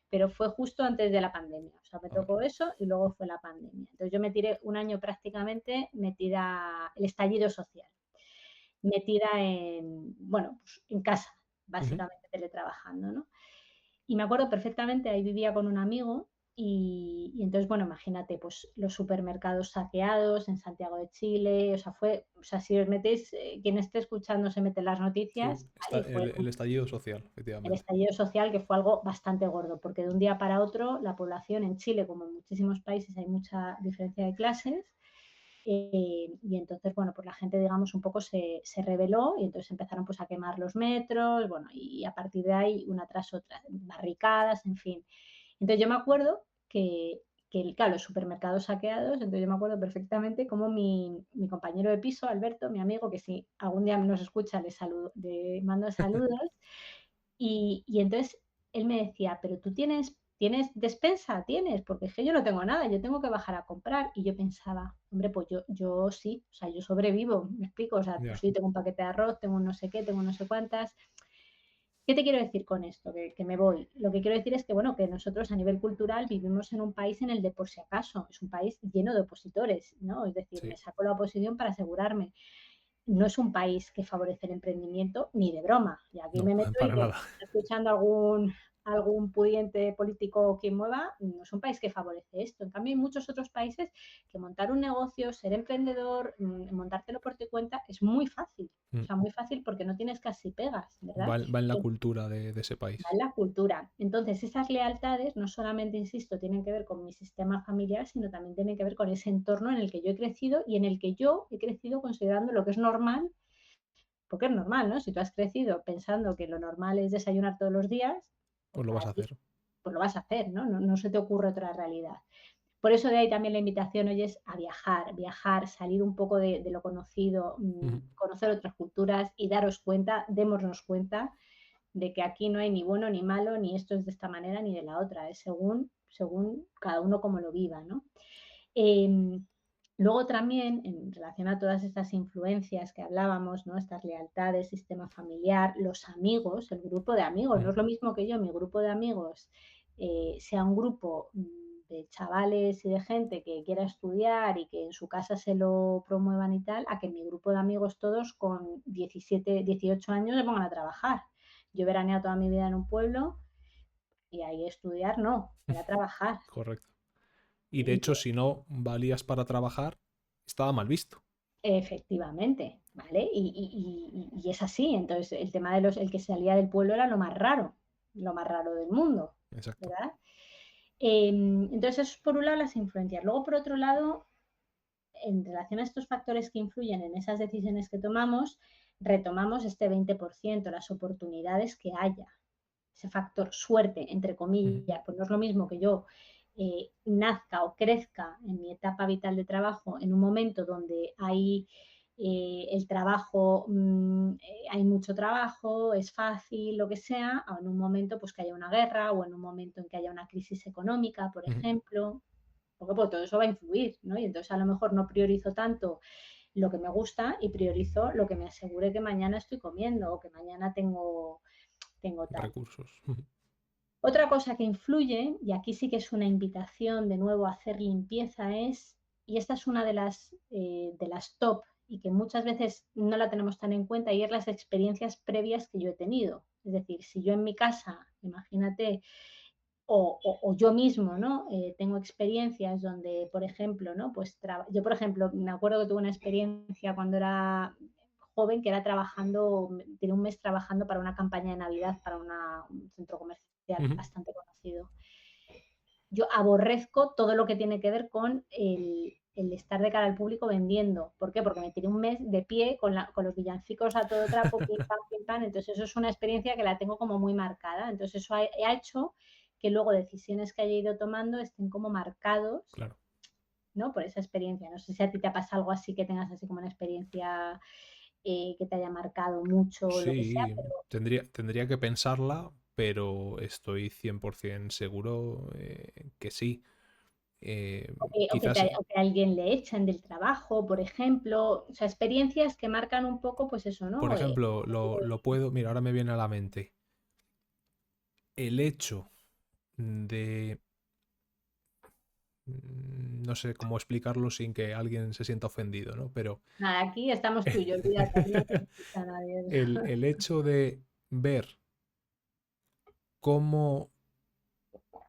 pero fue justo antes de la pandemia. O sea, me A ver. tocó eso y luego fue la pandemia. Entonces yo me tiré un año prácticamente metida, el estallido social, metida bueno, pues en casa, Ujú. básicamente teletrabajando, ¿no? Y me acuerdo perfectamente, ahí vivía con un amigo Y entonces, bueno, imagínate, pues los supermercados saqueados en Santiago de Chile, o sea, si os metéis, quien esté escuchando se mete en las Sí, noticias, está ¿vale? Y fue el estallido social, el efectivamente. estallido social, que fue algo bastante gordo, porque de un día para otro la población en Chile, como en muchísimos países, hay mucha diferencia de clases, y entonces, bueno, pues la gente, digamos, un poco se rebeló y entonces empezaron pues a quemar los metros, bueno, y a partir de ahí una tras otra, barricadas, en fin. Entonces yo me acuerdo claro, los supermercados saqueados, entonces yo me acuerdo perfectamente cómo mi compañero de piso, Alberto, mi amigo, que si algún día nos escucha, le mando saludos, y entonces él me decía, pero tú tienes despensa, tienes, porque es que yo no tengo nada, yo tengo que bajar a comprar. Y yo pensaba, hombre, pues yo sí, o sea, yo sobrevivo, me explico, o sea, pues Ya. sí, tengo un paquete de arroz, tengo un no sé qué, tengo no sé cuántas. ¿Qué te quiero decir con esto? Que me voy. Lo que quiero decir es que, bueno, que nosotros a nivel cultural vivimos en un país en el de por si acaso, es un país lleno de opositores, ¿no? Es decir, me Sí, saco la oposición para asegurarme. No es un país que favorece el emprendimiento ni de broma. Y aquí no, me meto y para que nada. está escuchando algún pudiente político o quien mueva, no es un país que favorece esto. En cambio, hay muchos otros países que montar un negocio, ser emprendedor, montártelo por tu cuenta es muy fácil. O Mm. sea, muy fácil porque no tienes casi pegas, ¿verdad? Va en la cultura de ese Va país. en la cultura. Entonces, esas lealtades no solamente, insisto, tienen que ver con mi sistema familiar, sino también tienen que ver con ese entorno en el que yo he crecido y en el que yo he crecido considerando lo que es normal, porque es normal, ¿no? Si tú has crecido pensando que lo normal es desayunar todos los días, pues Pues lo para vas a ti, hacer. pues lo vas a hacer, ¿no? No se te ocurre otra realidad. Por eso de ahí también la invitación hoy es a viajar, salir un poco de lo conocido, Ujú. conocer otras culturas y démonos cuenta de que aquí no hay ni bueno ni malo, ni esto es de esta manera ni de la otra, es según cada uno como lo viva, ¿no? Eh, Luego también, en relación a todas estas influencias que hablábamos, ¿no? Estas lealtades, sistema familiar, los amigos, el grupo de amigos, no Ujú. es lo mismo que yo, mi grupo de amigos, sea un grupo de chavales y de gente que quiera estudiar y que en su casa se lo promuevan y tal, a que mi grupo de amigos todos con 17, 18 años se pongan a trabajar. Yo he veraneado toda mi vida en un pueblo y ahí estudiar no, era trabajar. Correcto. Y de Y hecho, si no valías para trabajar, estaba mal visto. efectivamente, ¿vale? Y es así. Entonces, el tema el que salía del pueblo era lo más raro del mundo, Exacto. ¿verdad? Entonces, eso es por un lado las influencias. Luego, por otro lado, en relación a estos factores que influyen en esas decisiones que tomamos, retomamos este 20%, las oportunidades que haya. Ese factor suerte, entre Ujú. comillas, pues no es lo mismo que yo nazca o crezca en mi etapa vital de trabajo en un momento donde hay el trabajo, hay mucho trabajo, es fácil, lo que sea, o en un momento pues que haya una guerra o en un momento en que haya una crisis económica, por Ujú. ejemplo, porque pues, todo eso va a influir, ¿no? Y entonces a lo mejor no priorizo tanto lo que me gusta y priorizo lo que me asegure que mañana estoy comiendo o que mañana tengo tal. Recursos. Ujú. Otra cosa que influye, y aquí sí que es una invitación de nuevo a hacer limpieza, y esta es una de las top y que muchas veces no la tenemos tan en cuenta, y es las experiencias previas que yo he tenido. Es decir, si yo en mi casa, imagínate, o yo mismo, ¿no? Tengo experiencias donde, por ejemplo, ¿no? Pues yo, por ejemplo, me acuerdo que tuve una experiencia cuando era joven que era tenía un mes trabajando para una campaña de Navidad para un centro comercial Ujú. bastante conocido. Yo aborrezco todo lo que tiene que ver con el estar de cara al público vendiendo. ¿Por qué? Porque me tiré un mes de pie con los villancicos a todo trapo, pim, pam, pim, pam. Entonces eso es una experiencia que la tengo como muy marcada. Entonces eso ha hecho que luego decisiones que haya ido tomando estén como marcados, Claro. ¿no? Por esa experiencia. No sé si a ti te pasa algo así, que tengas así como una experiencia que te haya marcado mucho o lo que sea, Sí, tendría que pensarla, pero estoy 100% seguro que sí. Eh, quizás, o que a alguien le echan del trabajo, por ejemplo. O sea, experiencias que marcan un poco, pues eso, por ¿no? ejemplo, lo puedo, mira, ahora me viene a la mente el hecho de, no sé cómo explicarlo sin que alguien se sienta ofendido, ¿no? Pero Nada, aquí estamos tú y yo, olvídate, aquí no te escucha nadie. el hecho de ver cómo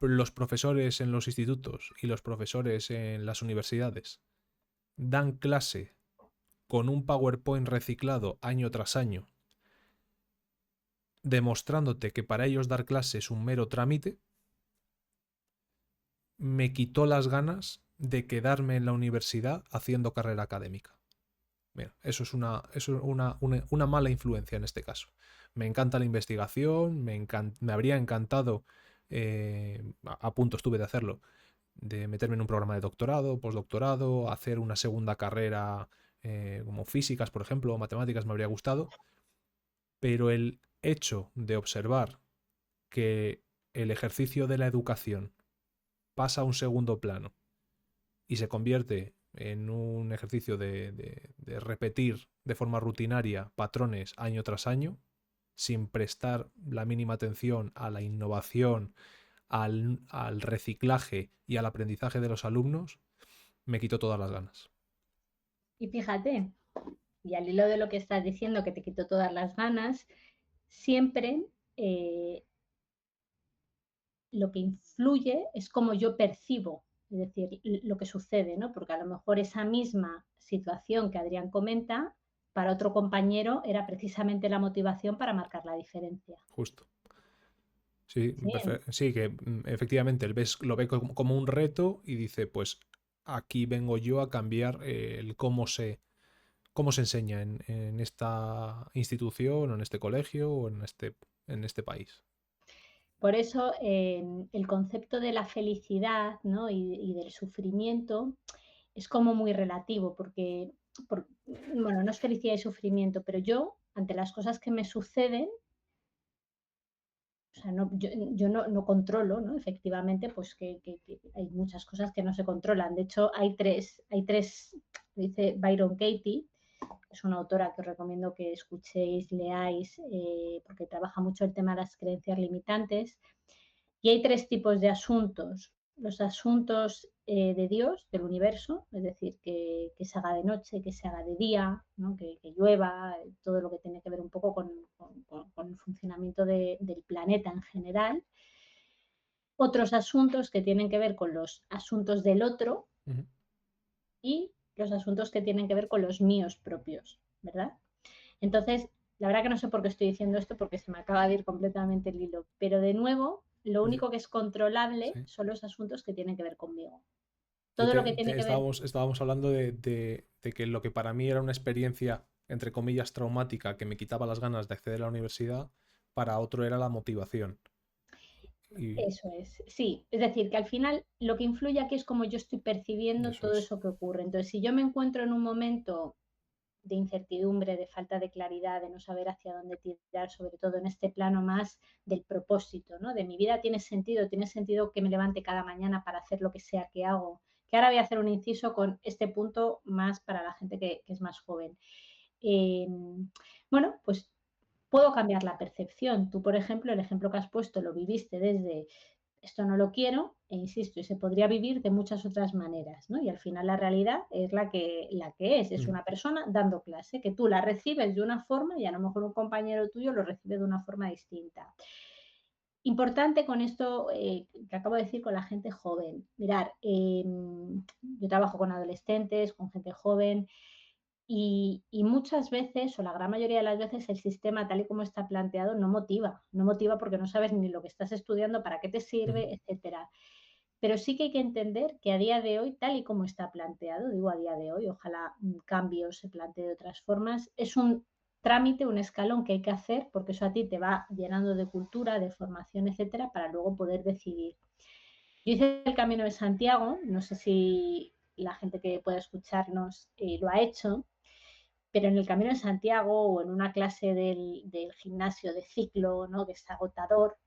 los profesores en los institutos y los profesores en las universidades dan clase con un PowerPoint reciclado año tras año, demostrándote que para ellos dar clase es un mero trámite, me quitó las ganas de quedarme en la universidad haciendo carrera académica. Mira, eso es una mala influencia en este caso. Me encanta la investigación, me habría encantado, a punto estuve de hacerlo, de meterme en un programa de doctorado, postdoctorado, hacer una segunda carrera como físicas, por ejemplo, o matemáticas me habría gustado, pero el hecho de observar que el ejercicio de la educación pasa a un segundo plano y se convierte en un ejercicio de repetir de forma rutinaria patrones año tras año, sin prestar la mínima atención a la innovación, al reciclaje y al aprendizaje de los alumnos, me quitó todas las ganas. Y fíjate, y al hilo de lo que estás diciendo, que te quitó todas las ganas, siempre lo que influye es cómo yo percibo, es decir, lo que sucede, ¿no? Porque a lo mejor esa misma situación que Adrián comenta, para otro compañero era precisamente la motivación para marcar la diferencia. Justo. Sí, Sí, sí, que efectivamente él lo ve como un reto y dice, pues aquí vengo yo a cambiar el cómo se enseña en esta institución o en este colegio o en este país. por eso el concepto de la felicidad, ¿no? y del sufrimiento es como muy relativo, porque, bueno, no es felicidad y sufrimiento, pero yo, ante las cosas que me suceden, o sea, no, yo no controlo, ¿no? Efectivamente, pues que hay muchas cosas que no se controlan. De hecho, hay tres, dice Byron Katie, es una autora que os recomiendo que escuchéis, leáis, porque trabaja mucho el tema de las creencias limitantes. Y hay tres tipos de asuntos. Los asuntos de Dios, del universo, es decir, que se haga de noche, que se haga de día, ¿no? que llueva, todo lo que tiene que ver un poco con el funcionamiento del planeta en general. Otros asuntos que tienen que ver con los asuntos del otro Ujú. y los asuntos que tienen que ver con los míos propios, ¿verdad? Entonces, la verdad que no sé por qué estoy diciendo esto porque se me acaba de ir completamente el hilo, pero de nuevo, lo único que es controlable Sí. son los asuntos que tienen que ver conmigo. Todo lo que tiene que ver... Estábamos hablando de que lo que para mí era una experiencia, entre comillas, traumática, que me quitaba las ganas de acceder a la universidad, para otro era la motivación. Y Eso es, sí. Es decir, que al final lo que influye aquí es cómo yo estoy percibiendo eso todo es. eso que ocurre. Entonces, si yo me encuentro en un momento de incertidumbre, de falta de claridad, de no saber hacia dónde tirar, sobre todo en este plano más del propósito, ¿no? De mi vida tiene sentido que me levante cada mañana para hacer lo que sea que hago. Que ahora voy a hacer un inciso con este punto más para la gente que es más joven. Eh, bueno, pues puedo cambiar la percepción. Tú, por ejemplo, el ejemplo que has puesto lo viviste desde esto no lo quiero, e insisto, y se podría vivir de muchas otras maneras, ¿no? Y al final la realidad es la que es Ujú. una persona dando clase, que tú la recibes de una forma y a lo mejor un compañero tuyo lo recibe de una forma distinta. Importante con esto que acabo de decir con la gente joven. Mirar, yo trabajo con adolescentes, con gente joven, y muchas veces, o la gran mayoría de las veces, el sistema tal y como está planteado no motiva. No motiva porque no sabes ni lo que estás estudiando, para qué te Ujú. sirve, etcétera. Pero sí que hay que entender que a día de hoy, tal y como está planteado, digo a día de hoy, ojalá un cambio se plantee de otras formas, es un trámite, un escalón que hay que hacer porque eso a ti te va llenando de cultura, de formación, etcétera, para luego poder decidir. Yo hice el Camino de Santiago, no sé si la gente que pueda escucharnos lo ha hecho, pero en el Camino de Santiago o en una clase del gimnasio de ciclo, ¿no? que es agotador,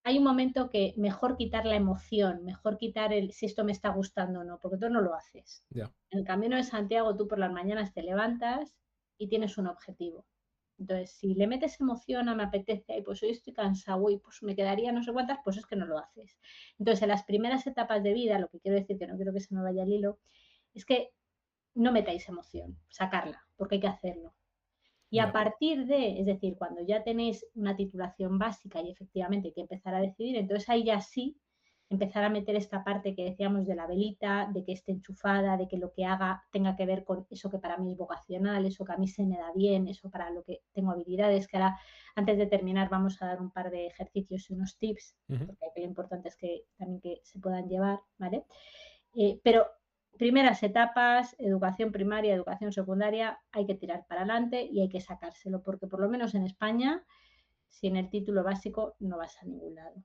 hay un momento que mejor quitar la emoción, mejor quitar el si esto me está gustando o no, porque tú no lo haces. Ya. En el Camino de Santiago tú por las mañanas te levantas y tienes un objetivo. Entonces, si le metes emoción a me apetece, y pues hoy estoy cansado y pues me quedaría no sé cuántas, pues es que no lo haces. Entonces, en las primeras etapas de vida, lo que quiero decir, que no quiero que se me vaya el hilo, es que no metáis emoción, sacarla, porque hay que hacerlo. Y a partir de, es decir, cuando ya tenéis una titulación básica y efectivamente hay que empezar a decidir, entonces ahí ya sí empezar a meter esta parte que decíamos de la velita, de que esté enchufada, de que lo que haga tenga que ver con eso que para mí es vocacional, eso que a mí se me da bien, eso para lo que tengo habilidades, que ahora antes de terminar vamos a dar un par de ejercicios y unos tips, porque lo importante es que también que se puedan llevar, ¿vale? Pero primeras etapas, educación primaria, educación secundaria, hay que tirar para adelante y hay que sacárselo, porque por lo menos en España, sin el título básico no vas a ningún lado.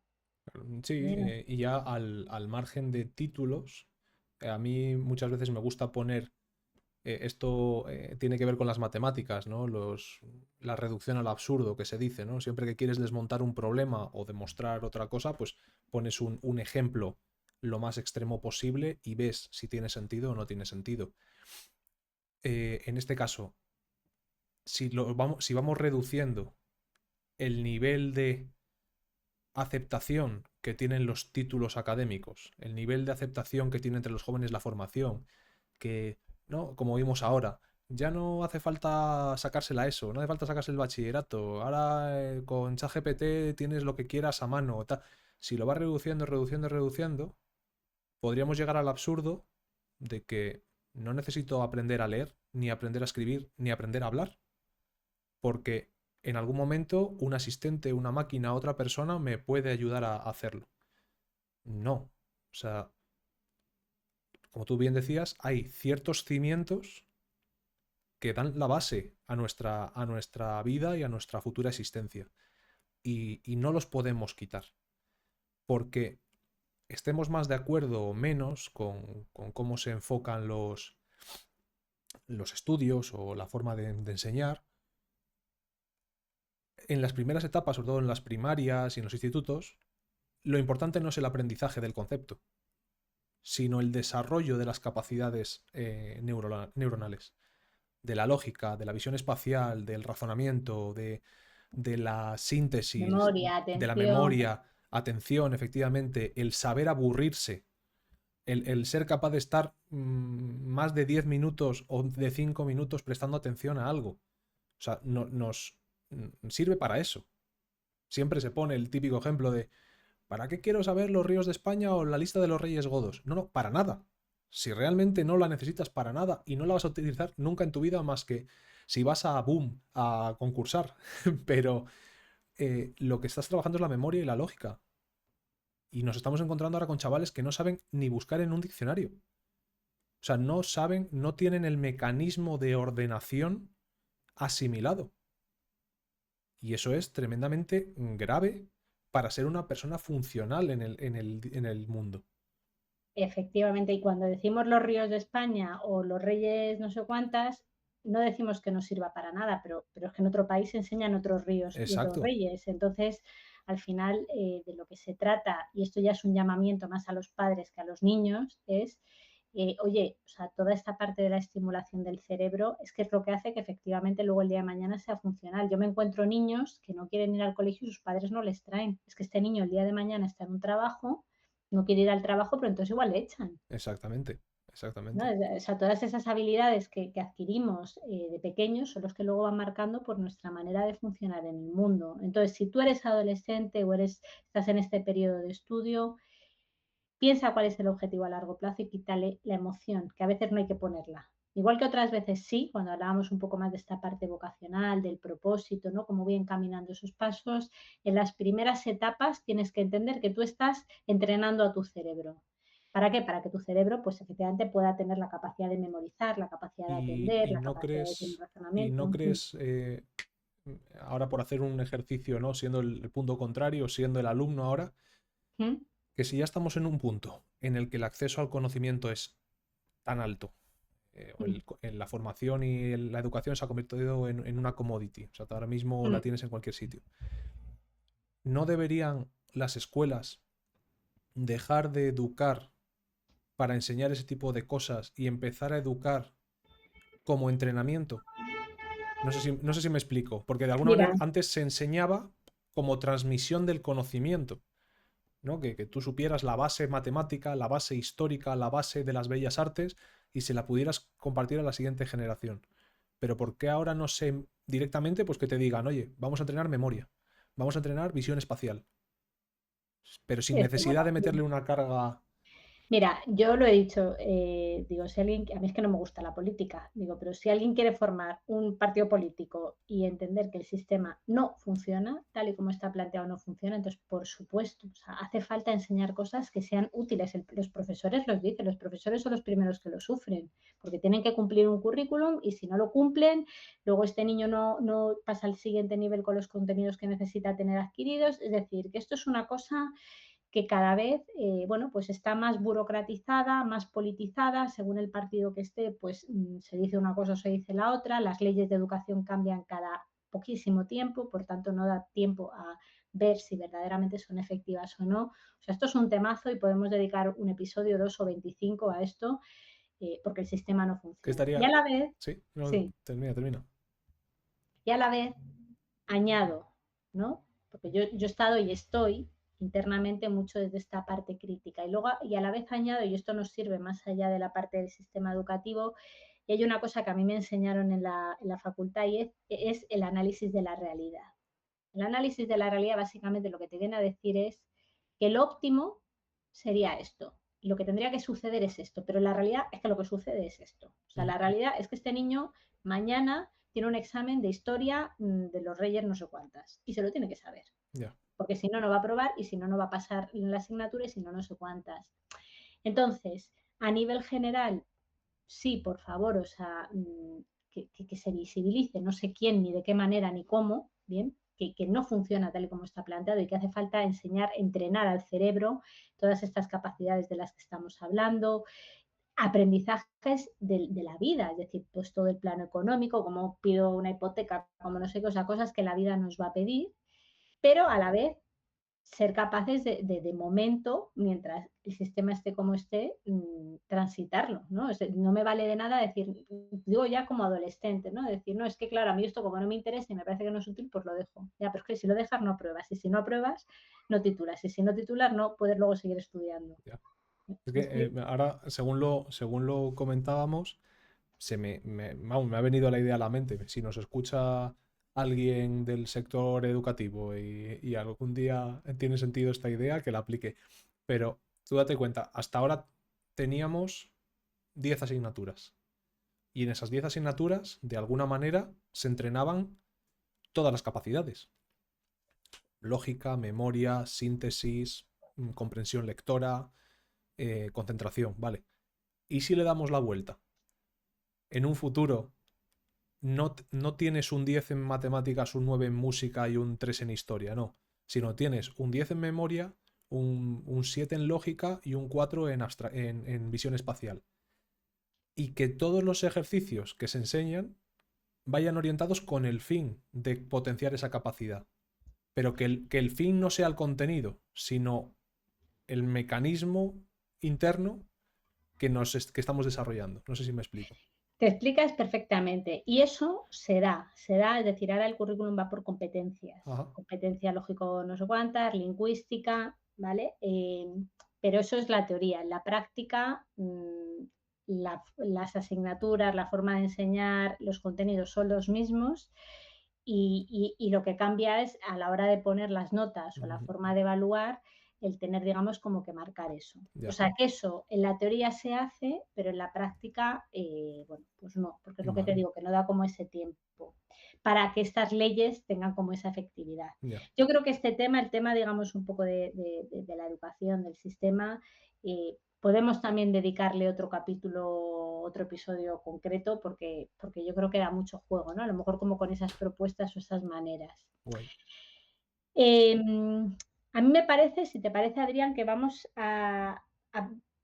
Sí, y ya al margen de títulos, a mí muchas veces me gusta poner, esto tiene que ver con las matemáticas, ¿no? La reducción al absurdo que se dice, ¿no? Siempre que quieres desmontar un problema o demostrar otra cosa, pues pones un ejemplo lo más extremo posible y ves si tiene sentido o no tiene sentido. En este caso, si vamos reduciendo el nivel de aceptación que tienen los títulos académicos, el nivel de aceptación que tiene entre los jóvenes la formación, que, ¿no? Como vimos ahora, ya no hace falta sacarse la ESO, no hace falta sacarse el bachillerato, ahora con ChatGPT tienes lo que quieras a mano, tal. Si lo vas reduciendo, reduciendo, reduciendo, podríamos llegar al absurdo de que no necesito aprender a leer, ni aprender a escribir, ni aprender a hablar, porque en algún momento un asistente, una máquina, otra persona me puede ayudar a hacerlo. No. O sea, como tú bien decías, hay ciertos cimientos que dan la base a nuestra vida y a nuestra futura existencia. Y no los podemos quitar. Porque estemos más de acuerdo o menos con cómo se enfocan los estudios o la forma de enseñar, en las primeras etapas, sobre todo en las primarias y en los institutos, lo importante no es el aprendizaje del concepto, sino el desarrollo de las capacidades neuronales, de la lógica, de la visión espacial, del razonamiento, de la síntesis, Memoria, de la atención. memoria, atención, efectivamente, el saber aburrirse, el ser capaz de estar más de 10 minutos o de 5 minutos prestando atención a algo. O sea, nos sirve para eso. Siempre se pone el típico ejemplo de ¿para qué quiero saber los ríos de España o la lista de los reyes godos? No, no, para nada. Si realmente no la necesitas para nada y no la vas a utilizar nunca en tu vida más que si vas a boom, a concursar. Pero lo que estás trabajando es la memoria y la lógica. Y nos estamos encontrando ahora con chavales que no saben ni buscar en un diccionario. O sea, no saben, no tienen el mecanismo de ordenación asimilado. Y eso es tremendamente grave para ser una persona funcional en el mundo. Efectivamente, y cuando decimos los ríos de España o los reyes no sé cuántas, no decimos que no sirva para nada, pero es que en otro país se enseñan otros ríos y otros Exacto. reyes. Entonces, al final, de lo que se trata, y esto ya es un llamamiento más a los padres que a los niños, es, oye, o sea, toda esta parte de la estimulación del cerebro es que es lo que hace que efectivamente luego el día de mañana sea funcional. Yo me encuentro niños que no quieren ir al colegio y sus padres no les traen. Es que este niño el día de mañana está en un trabajo, no quiere ir al trabajo, pero entonces igual le echan. Exactamente, ¿No? exactamente. O sea, todas esas habilidades que adquirimos de pequeños son los que luego van marcando por nuestra manera de funcionar en el mundo. Entonces, si tú eres adolescente o estás en este periodo de estudio, piensa cuál es el objetivo a largo plazo y quítale la emoción, que a veces no hay que ponerla. Igual que otras veces sí, cuando hablábamos un poco más de esta parte vocacional, del propósito, ¿no? Cómo voy encaminando esos pasos, en las primeras etapas tienes que entender que tú estás entrenando a tu cerebro. ¿Para qué? Para que tu cerebro, pues efectivamente pueda tener la capacidad de memorizar, la capacidad de aprender, Y la no capacidad de tener crees, razonamiento. ahora por hacer un ejercicio, ¿no? Siendo el punto contrario, siendo el alumno ahora, ¿Mm? que si ya estamos en un punto en el que el acceso al conocimiento es tan alto, ¿Mm? en la formación y la educación se ha convertido en una commodity, o sea, ahora mismo la ¿Mm? tienes en cualquier sitio. ¿No deberían las escuelas dejar de educar para enseñar ese tipo de cosas y empezar a educar como entrenamiento? No sé si me explico, porque de alguna Mira, manera antes se enseñaba como transmisión del conocimiento, ¿no? Que tú supieras la base matemática, la base histórica, la base de las bellas artes y se la pudieras compartir a la siguiente generación. pero ¿por qué ahora no sé directamente pues que te digan, oye, vamos a entrenar memoria, vamos a entrenar visión espacial, pero sin Sí, es que, necesidad bueno, de meterle una carga? mira, yo lo he dicho, digo, si alguien, a mí es que no me gusta la política, digo, pero si alguien quiere formar un partido político y entender que el sistema no funciona, tal y como está planteado no funciona, entonces, por supuesto, o sea, hace falta enseñar cosas que sean útiles. Los profesores los dicen, los profesores son los primeros que lo sufren, porque tienen que cumplir un currículum y si no lo cumplen, luego este niño no pasa al siguiente nivel con los contenidos que necesita tener adquiridos. Es decir, que esto es una cosa que cada vez, bueno, pues está más burocratizada, más politizada, según el partido que esté, pues se dice una cosa o se dice la otra, las leyes de educación cambian cada poquísimo tiempo, por tanto no da tiempo a ver si verdaderamente son efectivas o no. O sea, esto es un temazo y podemos dedicar un episodio, 2 o 25 a esto, porque el sistema no ¿Qué funciona. Y a estaría? la vez, Sí, no, sí, termina. y a la vez añado, ¿no? Porque yo he estado y estoy internamente mucho desde esta parte crítica. Y luego, y a la vez añado, y esto nos sirve más allá de la parte del sistema educativo, y hay una cosa que a mí me enseñaron en la facultad y es el análisis de la realidad. El análisis de la realidad básicamente lo que te viene a decir es que el óptimo sería esto. Y lo que tendría que suceder es esto, pero la realidad es que lo que sucede es esto. O sea, la realidad es que este niño mañana tiene un examen de historia de los reyes no sé cuántas y se lo tiene que saber. Ya. Porque si no, no va a aprobar y si no, no va a pasar la asignatura y si no, no sé cuántas. Entonces, a nivel general, sí, por favor, o sea, que se visibilice, no sé quién, ni de qué manera, ni cómo, ¿bien? Que no funciona tal y como está planteado y que hace falta enseñar, entrenar al cerebro todas estas capacidades de las que estamos hablando, aprendizajes de la vida, es decir, pues todo el plano económico, como pido una hipoteca, como no sé qué, o sea, cosas que la vida nos va a pedir, pero a la vez ser capaces de momento, mientras el sistema esté como esté, transitarlo, ¿no? No me vale de nada decir, digo ya como adolescente, ¿no? Decir, no, es que claro, a mí esto como no me interesa y me parece que no es útil, pues lo dejo. Ya, pero es que si lo dejas no apruebas, y si no apruebas, no titulas, y si no titulas, no puedes luego seguir estudiando. Ya. Es ¿Me que explico? ahora, según lo comentábamos, vamos, me ha venido la idea a la mente. Si nos escucha alguien del sector educativo y algún día tiene sentido esta idea, que la aplique. Pero tú date cuenta, hasta ahora teníamos 10 asignaturas. Y en esas 10 asignaturas, de alguna manera, se entrenaban todas las capacidades. Lógica, memoria, síntesis, comprensión lectora, concentración, ¿vale? ¿Y si le damos la vuelta? En un futuro no tienes un 10 en matemáticas, un 9 en música y un 3 en historia, no. Sino tienes un 10 en memoria, un 7 en lógica y un 4 en visión espacial. Y que todos los ejercicios que se enseñan vayan orientados con el fin de potenciar esa capacidad. Pero que el fin no sea el contenido, sino el mecanismo interno que estamos desarrollando. No sé si me explico. Te explicas perfectamente. Y eso se da, es decir, ahora el currículum va por competencias. Ajá. Competencia lógico no sé cuántas, lingüística, ¿vale? Pero eso es la teoría. En la práctica, las asignaturas, la forma de enseñar, los contenidos son los mismos y lo que cambia es a la hora de poner las notas o la Ujú. forma de evaluar, el tener, digamos, como que marcar eso. O Ya. sea, que eso en la teoría se hace, pero en la práctica, bueno, pues no, porque es lo que te Vale. digo, que no da como ese tiempo para que estas leyes tengan como esa efectividad. Ya. Yo creo que este tema, el tema, digamos, un poco de la educación, del sistema, podemos también dedicarle otro capítulo, otro episodio concreto, porque yo creo que da mucho juego, ¿no? A lo mejor como con esas propuestas o esas maneras. Guay. Eh, a mí me parece, si te parece, Adrián, que vamos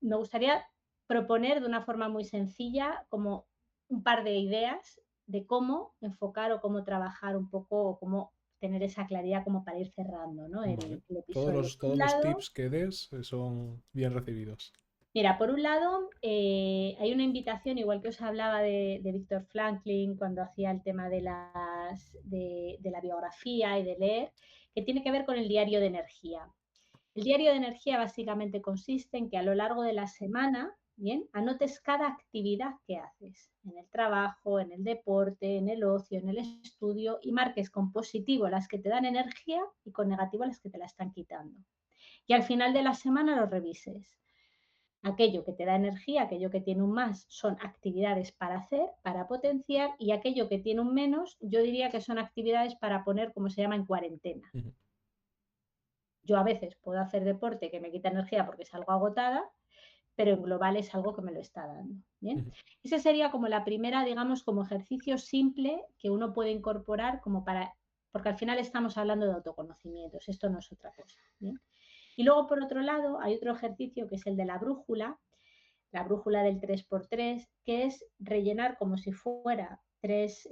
me gustaría proponer de una forma muy sencilla como un par de ideas de cómo enfocar o cómo trabajar un poco o cómo tener esa claridad como para ir cerrando, ¿no? Vale. El Todos episodio. los, Por un todos los lado, tips que des son bien recibidos. mira, por un lado, hay una invitación, igual que os hablaba de Víctor Franklin cuando hacía el tema de la biografía y de leer, que tiene que ver con el diario de energía. El diario de energía básicamente consiste en que a lo largo de la semana ¿bien? Anotes cada actividad que haces, en el trabajo, en el deporte, en el ocio, en el estudio, y marques con positivo las que te dan energía y con negativo las que te la están quitando. Y al final de la semana lo revises. Aquello que te da energía, aquello que tiene un más, son actividades para hacer, para potenciar, y aquello que tiene un menos, yo diría que son actividades para poner, como se llama, en cuarentena. Ujú. Yo a veces puedo hacer deporte que me quita energía porque salgo agotada, pero en global es algo que me lo está dando, ¿bien? Ujú. Esa sería como la primera, digamos, como ejercicio simple que uno puede incorporar como para, porque al final estamos hablando de autoconocimientos, esto no es otra cosa, ¿bien? Y luego, por otro lado, hay otro ejercicio que es el de la brújula del 3x3, que es rellenar como si fuera tres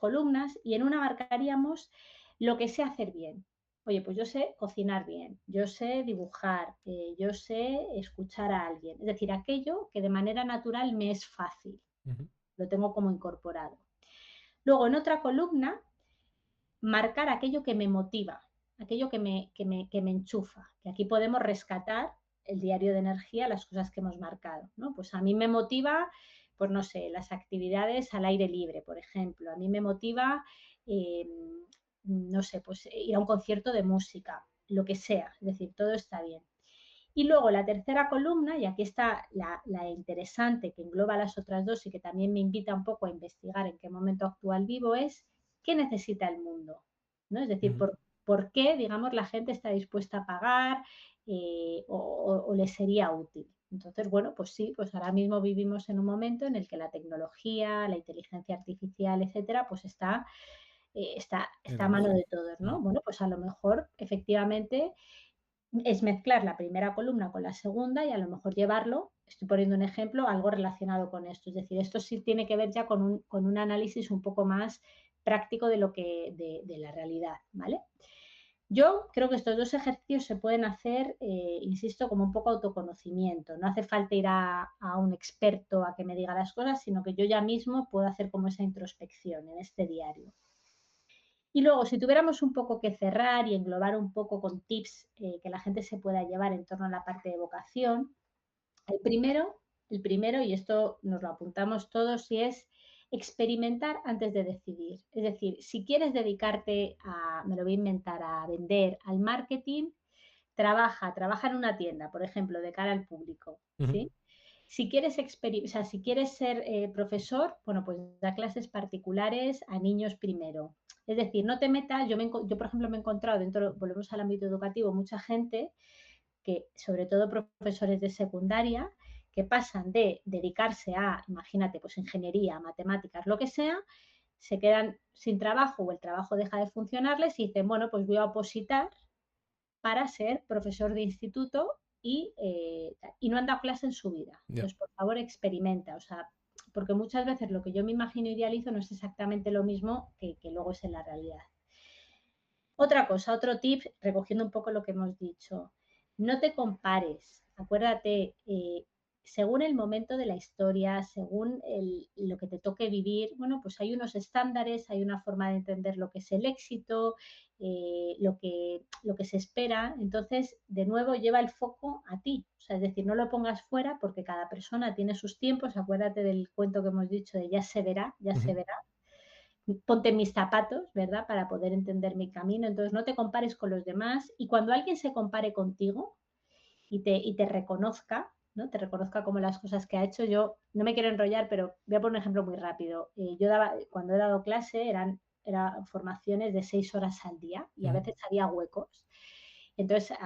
columnas, y en una marcaríamos lo que sé hacer bien. Oye, pues yo sé cocinar bien, yo sé dibujar, yo sé escuchar a alguien. Es decir, aquello que de manera natural me es fácil, Ujú. lo tengo como incorporado. Luego, en otra columna, marcar aquello que me motiva, aquello que me enchufa, que aquí podemos rescatar el diario de energía, las cosas que hemos marcado, ¿no? Pues a mí me motiva, pues no sé, las actividades al aire libre, por ejemplo. A mí me motiva, eh, no sé, pues ir a un concierto de música, lo que sea, es decir, todo está bien. Y luego la tercera columna, y aquí está la interesante que engloba las otras dos y que también me invita un poco a investigar en qué momento actual vivo, es qué necesita el mundo, ¿no? Es decir, Ujú. por qué, digamos, la gente está dispuesta a pagar o le sería útil. Entonces, bueno, pues sí, pues ahora mismo vivimos en un momento en el que la tecnología, la inteligencia artificial, etcétera, pues En está a mano auge. de todos, Ujú. ¿no? Bueno, pues a lo mejor efectivamente es mezclar la primera columna con la segunda y a lo mejor llevarlo, estoy poniendo un ejemplo, algo relacionado con esto. Es decir, esto sí tiene que ver ya con un análisis un poco más práctico de lo que, de la realidad, ¿vale? Yo creo que estos dos ejercicios se pueden hacer, insisto, como un poco autoconocimiento. No hace falta ir a un experto a que me diga las cosas, sino que yo ya mismo puedo hacer como esa introspección en este diario. Y luego, si tuviéramos un poco que cerrar y englobar un poco con tips que la gente se pueda llevar en torno a la parte de vocación, el primero, y esto nos lo apuntamos todos, y es experimentar antes de decidir. Es decir, si quieres dedicarte a, me lo voy a inventar, a vender, al marketing, trabaja en una tienda, por ejemplo, de cara al público, Ujú. ¿sí? Si quieres, o sea, si quieres ser profesor, bueno, pues da clases particulares a niños primero. Es decir, no te metas, yo por ejemplo me he encontrado dentro, volvemos al ámbito educativo, mucha gente que, sobre todo profesores de secundaria, que pasan de dedicarse a, imagínate, pues ingeniería, matemáticas, lo que sea, se quedan sin trabajo o el trabajo deja de funcionarles y dicen, bueno, pues voy a opositar para ser profesor de instituto y no han dado clase en su vida. Ya. Entonces, por favor, experimenta. O sea, porque muchas veces lo que yo me imagino idealizo no es exactamente lo mismo que luego es en la realidad. Otra cosa, otro tip, recogiendo un poco lo que hemos dicho, no te compares. Acuérdate, según el momento de la historia, según lo que te toque vivir, bueno, pues hay unos estándares, hay una forma de entender lo que es el éxito, lo que se espera. Entonces, de nuevo, lleva el foco a ti. O sea, es decir, no lo pongas fuera porque cada persona tiene sus tiempos. Acuérdate del cuento que hemos dicho de ya se Ujú. verá, ponte mis zapatos, ¿verdad? Para poder entender mi camino. Entonces, no te compares con los demás y cuando alguien se compare contigo y te reconozca, ¿no? Te reconozca como las cosas que ha hecho. Yo no me quiero enrollar, pero voy a poner un ejemplo muy rápido. Cuando he dado clase, eran formaciones de 6 horas al día y a Ujú. veces había huecos. Entonces,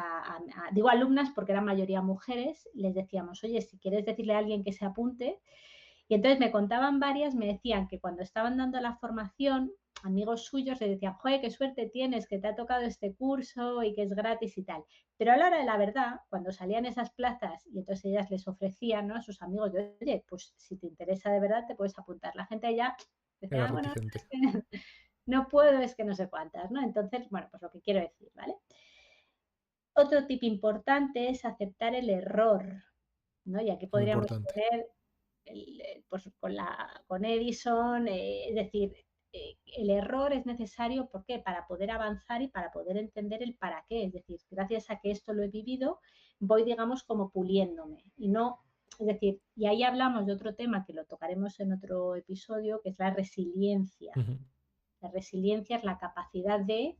digo alumnas porque eran mayoría mujeres, les decíamos, oye, si quieres decirle a alguien que se apunte, y entonces me contaban varias, me decían que cuando estaban dando la formación, amigos suyos le decían, joder, qué suerte tienes, que te ha tocado este curso y que es gratis y tal. Pero a la hora de la verdad, cuando salían esas plazas y entonces ellas les ofrecían, ¿no?, a sus amigos, de, oye, pues si te interesa de verdad te puedes apuntar. La gente ya decía, Era ah, bueno, reticente. es que no puedo, es que no sé cuántas, ¿no? Entonces, bueno, pues lo que quiero decir, ¿vale? Otro tip importante es aceptar el error, ¿no? Y aquí Muy podríamos importante. poner pues con Edison, es decir, el error es necesario, ¿por qué? Para poder avanzar y para poder entender el para qué. Es decir, gracias a que esto lo he vivido, voy, digamos, como puliéndome y no Es decir, y ahí hablamos de otro tema que lo tocaremos en otro episodio, que es la resiliencia. Ujú. La resiliencia es la capacidad de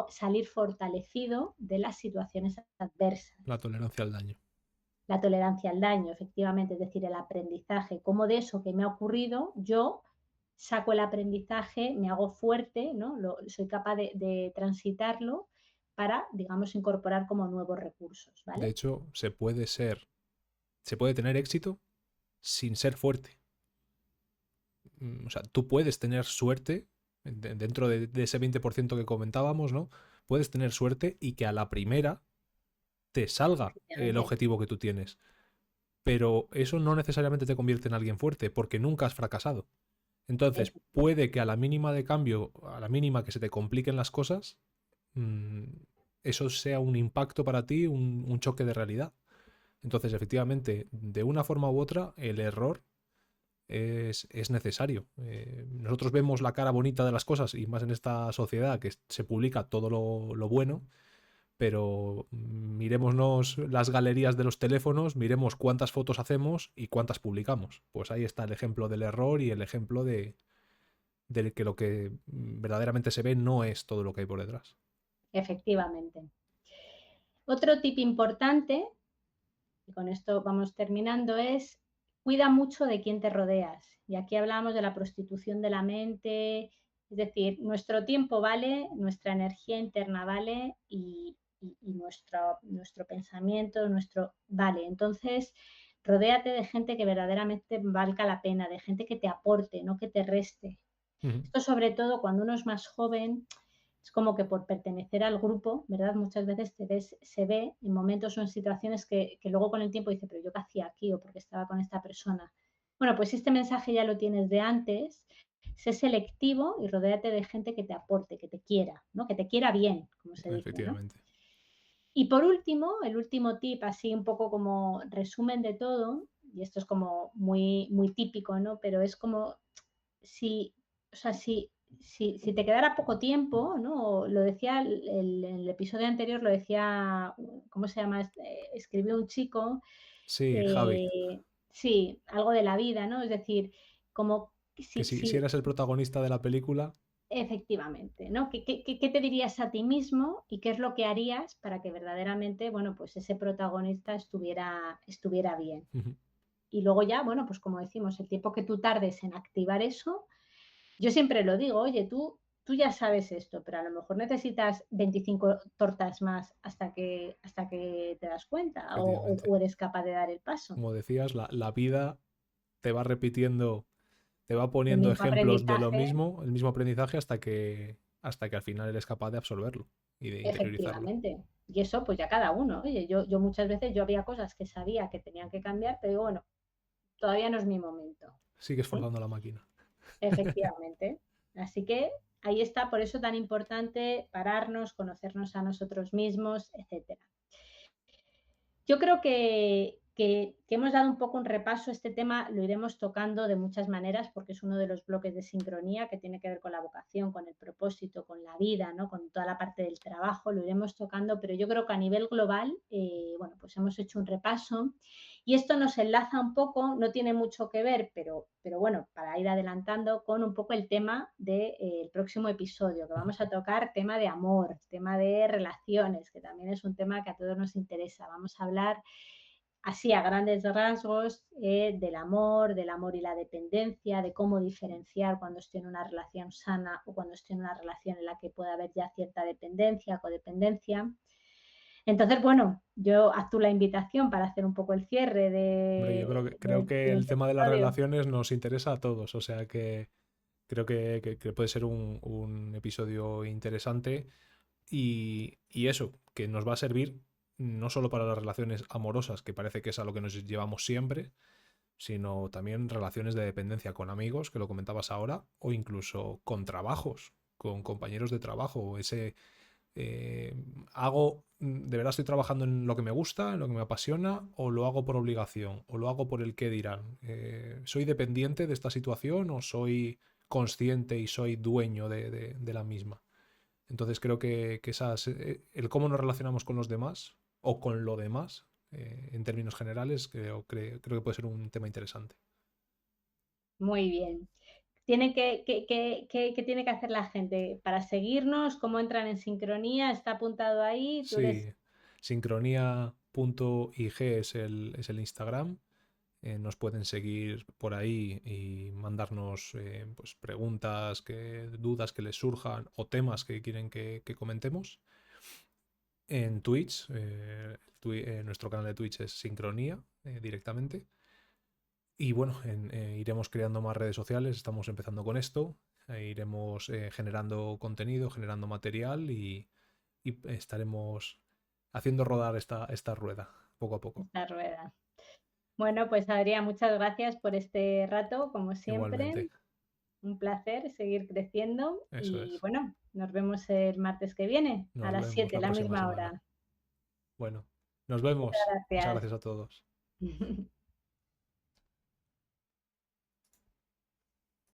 salir fortalecido de las situaciones adversas. La tolerancia al daño. La tolerancia al daño, efectivamente, es decir, el aprendizaje, cómo de eso que me ha ocurrido yo saco el aprendizaje, me hago fuerte, ¿no? Soy capaz de transitarlo para, digamos, incorporar como nuevos recursos, De ¿vale? hecho, se puede tener éxito sin ser fuerte. O sea, tú puedes tener suerte dentro de ese 20% que comentábamos, ¿no? Puedes tener suerte y que a la primera te salga el Efectivamente, objetivo que tú tienes. Pero eso no necesariamente te convierte en alguien fuerte, porque nunca has fracasado. Entonces, puede que a la mínima de cambio, a la mínima que se te compliquen las cosas, mmm, eso sea un impacto para ti, un choque de realidad. Entonces, efectivamente, de una forma u otra, el error es necesario. Nosotros vemos la cara bonita de las cosas, y más en esta sociedad que se publica todo lo bueno, pero mirémonos las galerías de los teléfonos, miremos cuántas fotos hacemos y cuántas publicamos. Pues ahí está el ejemplo del error y el ejemplo de que lo que verdaderamente se ve no es todo lo que hay por detrás. efectivamente. Otro tip importante, y con esto vamos terminando, es cuida mucho de quién te rodeas. Y aquí hablamos de la prostitución de la mente, es decir, nuestro tiempo vale, nuestra energía interna vale y nuestro pensamiento, nuestro vale. Entonces, rodéate de gente que verdaderamente valga la pena, de gente que te aporte, no que te reste. Ujú. Esto sobre todo cuando uno es más joven, es como que por pertenecer al grupo, ¿verdad? Muchas veces se ve en momentos o en situaciones que luego con el tiempo dice, pero yo qué hacía aquí o porque estaba con esta persona. Bueno, pues este mensaje ya lo tienes de antes. Sé selectivo y rodéate de gente que te aporte, que te quiera, ¿no? Que te quiera bien, como se dice, ¿no? Efectivamente. Y por último, el último tip, así un poco como resumen de todo, y esto es como muy, muy típico, ¿no? Pero es como si, o sea, si te quedara poco tiempo, ¿no? Lo decía el episodio anterior, lo decía, ¿cómo se llama? Escribió un chico, Sí, Javi, eh, sí, algo de la vida, ¿no? Es decir, como que si, si eras el protagonista de la película, efectivamente, ¿no? ¿Qué te dirías a ti mismo y qué es lo que harías para que verdaderamente, bueno, pues ese protagonista estuviera bien? ujú, Y luego ya, bueno, pues como decimos, el tiempo que tú tardes en activar eso, yo siempre lo digo, oye, tú ya sabes esto, pero a lo mejor necesitas 25 tortas más hasta que te das cuenta efectivamente. o eres capaz de dar el paso. Como decías, la vida te va repitiendo, te va El poniendo mismo ejemplos de lo aprendizaje, mismo, el mismo aprendizaje hasta que al final eres capaz de absorberlo y de interiorizarlo. efectivamente. Y eso, pues ya cada uno. Oye, yo muchas veces yo había cosas que sabía que tenían que cambiar, pero digo, bueno, todavía no es mi momento. Sigues ¿Eh? forzando la máquina. Efectivamente. Así que ahí está, por eso tan importante pararnos, conocernos a nosotros mismos, etcétera. Yo creo que hemos dado un poco un repaso. Este tema lo iremos tocando de muchas maneras porque es uno de los bloques de sincronía que tiene que ver con la vocación, con el propósito, con la vida, ¿no? Con toda la parte del trabajo. Lo iremos tocando, pero yo creo que a nivel global, bueno, pues hemos hecho un repaso y esto nos enlaza un poco, no tiene mucho que ver, pero bueno, para ir adelantando con un poco el tema del próximo episodio, que vamos a tocar tema de amor, tema de relaciones, que también es un tema que a todos nos interesa. Vamos a hablar así a grandes rasgos del amor y la dependencia, de cómo diferenciar cuando estoy en una relación sana o cuando estoy en una relación en la que puede haber ya cierta dependencia, codependencia. Entonces, bueno, yo actúo la invitación para hacer un poco el cierre Hombre, yo creo que de el este tema de las episodio. relaciones nos interesa a todos, o sea que creo que puede ser un episodio interesante y eso, que nos va a servir no solo para las relaciones amorosas, que parece que es a lo que nos llevamos siempre, sino también relaciones de dependencia con amigos, que lo comentabas ahora, o incluso con trabajos, con compañeros de trabajo, ese eh, de verdad estoy trabajando en lo que me gusta, en lo que me apasiona, o lo hago por obligación, o lo hago por el qué dirán. ¿Soy dependiente de esta situación o soy consciente y soy dueño de la misma? Entonces creo que el cómo nos relacionamos con los demás o con lo demás en términos generales, creo que puede ser un tema interesante. Muy bien. ¿Qué tiene que hacer la gente para seguirnos? ¿Cómo entran en sincronía? ¿Está apuntado ahí? ¿Tú eres Sí, sincronía.ig es el Instagram. Nos pueden seguir por ahí y mandarnos pues preguntas, dudas que les surjan o temas que quieren que comentemos. En Twitch, nuestro canal de Twitch es Sincronía directamente. Y bueno, iremos creando más redes sociales, estamos empezando con esto, iremos generando contenido, generando material y estaremos haciendo rodar esta rueda poco a poco. esta rueda? Bueno, pues Adrián, muchas gracias por este rato, como Igualmente, siempre. Un placer seguir creciendo eso y es. bueno, nos vemos el martes que viene a Nos las vemos 7, la la próxima misma semana. hora. Bueno, nos Muchas vemos. Muchas gracias. gracias a todos.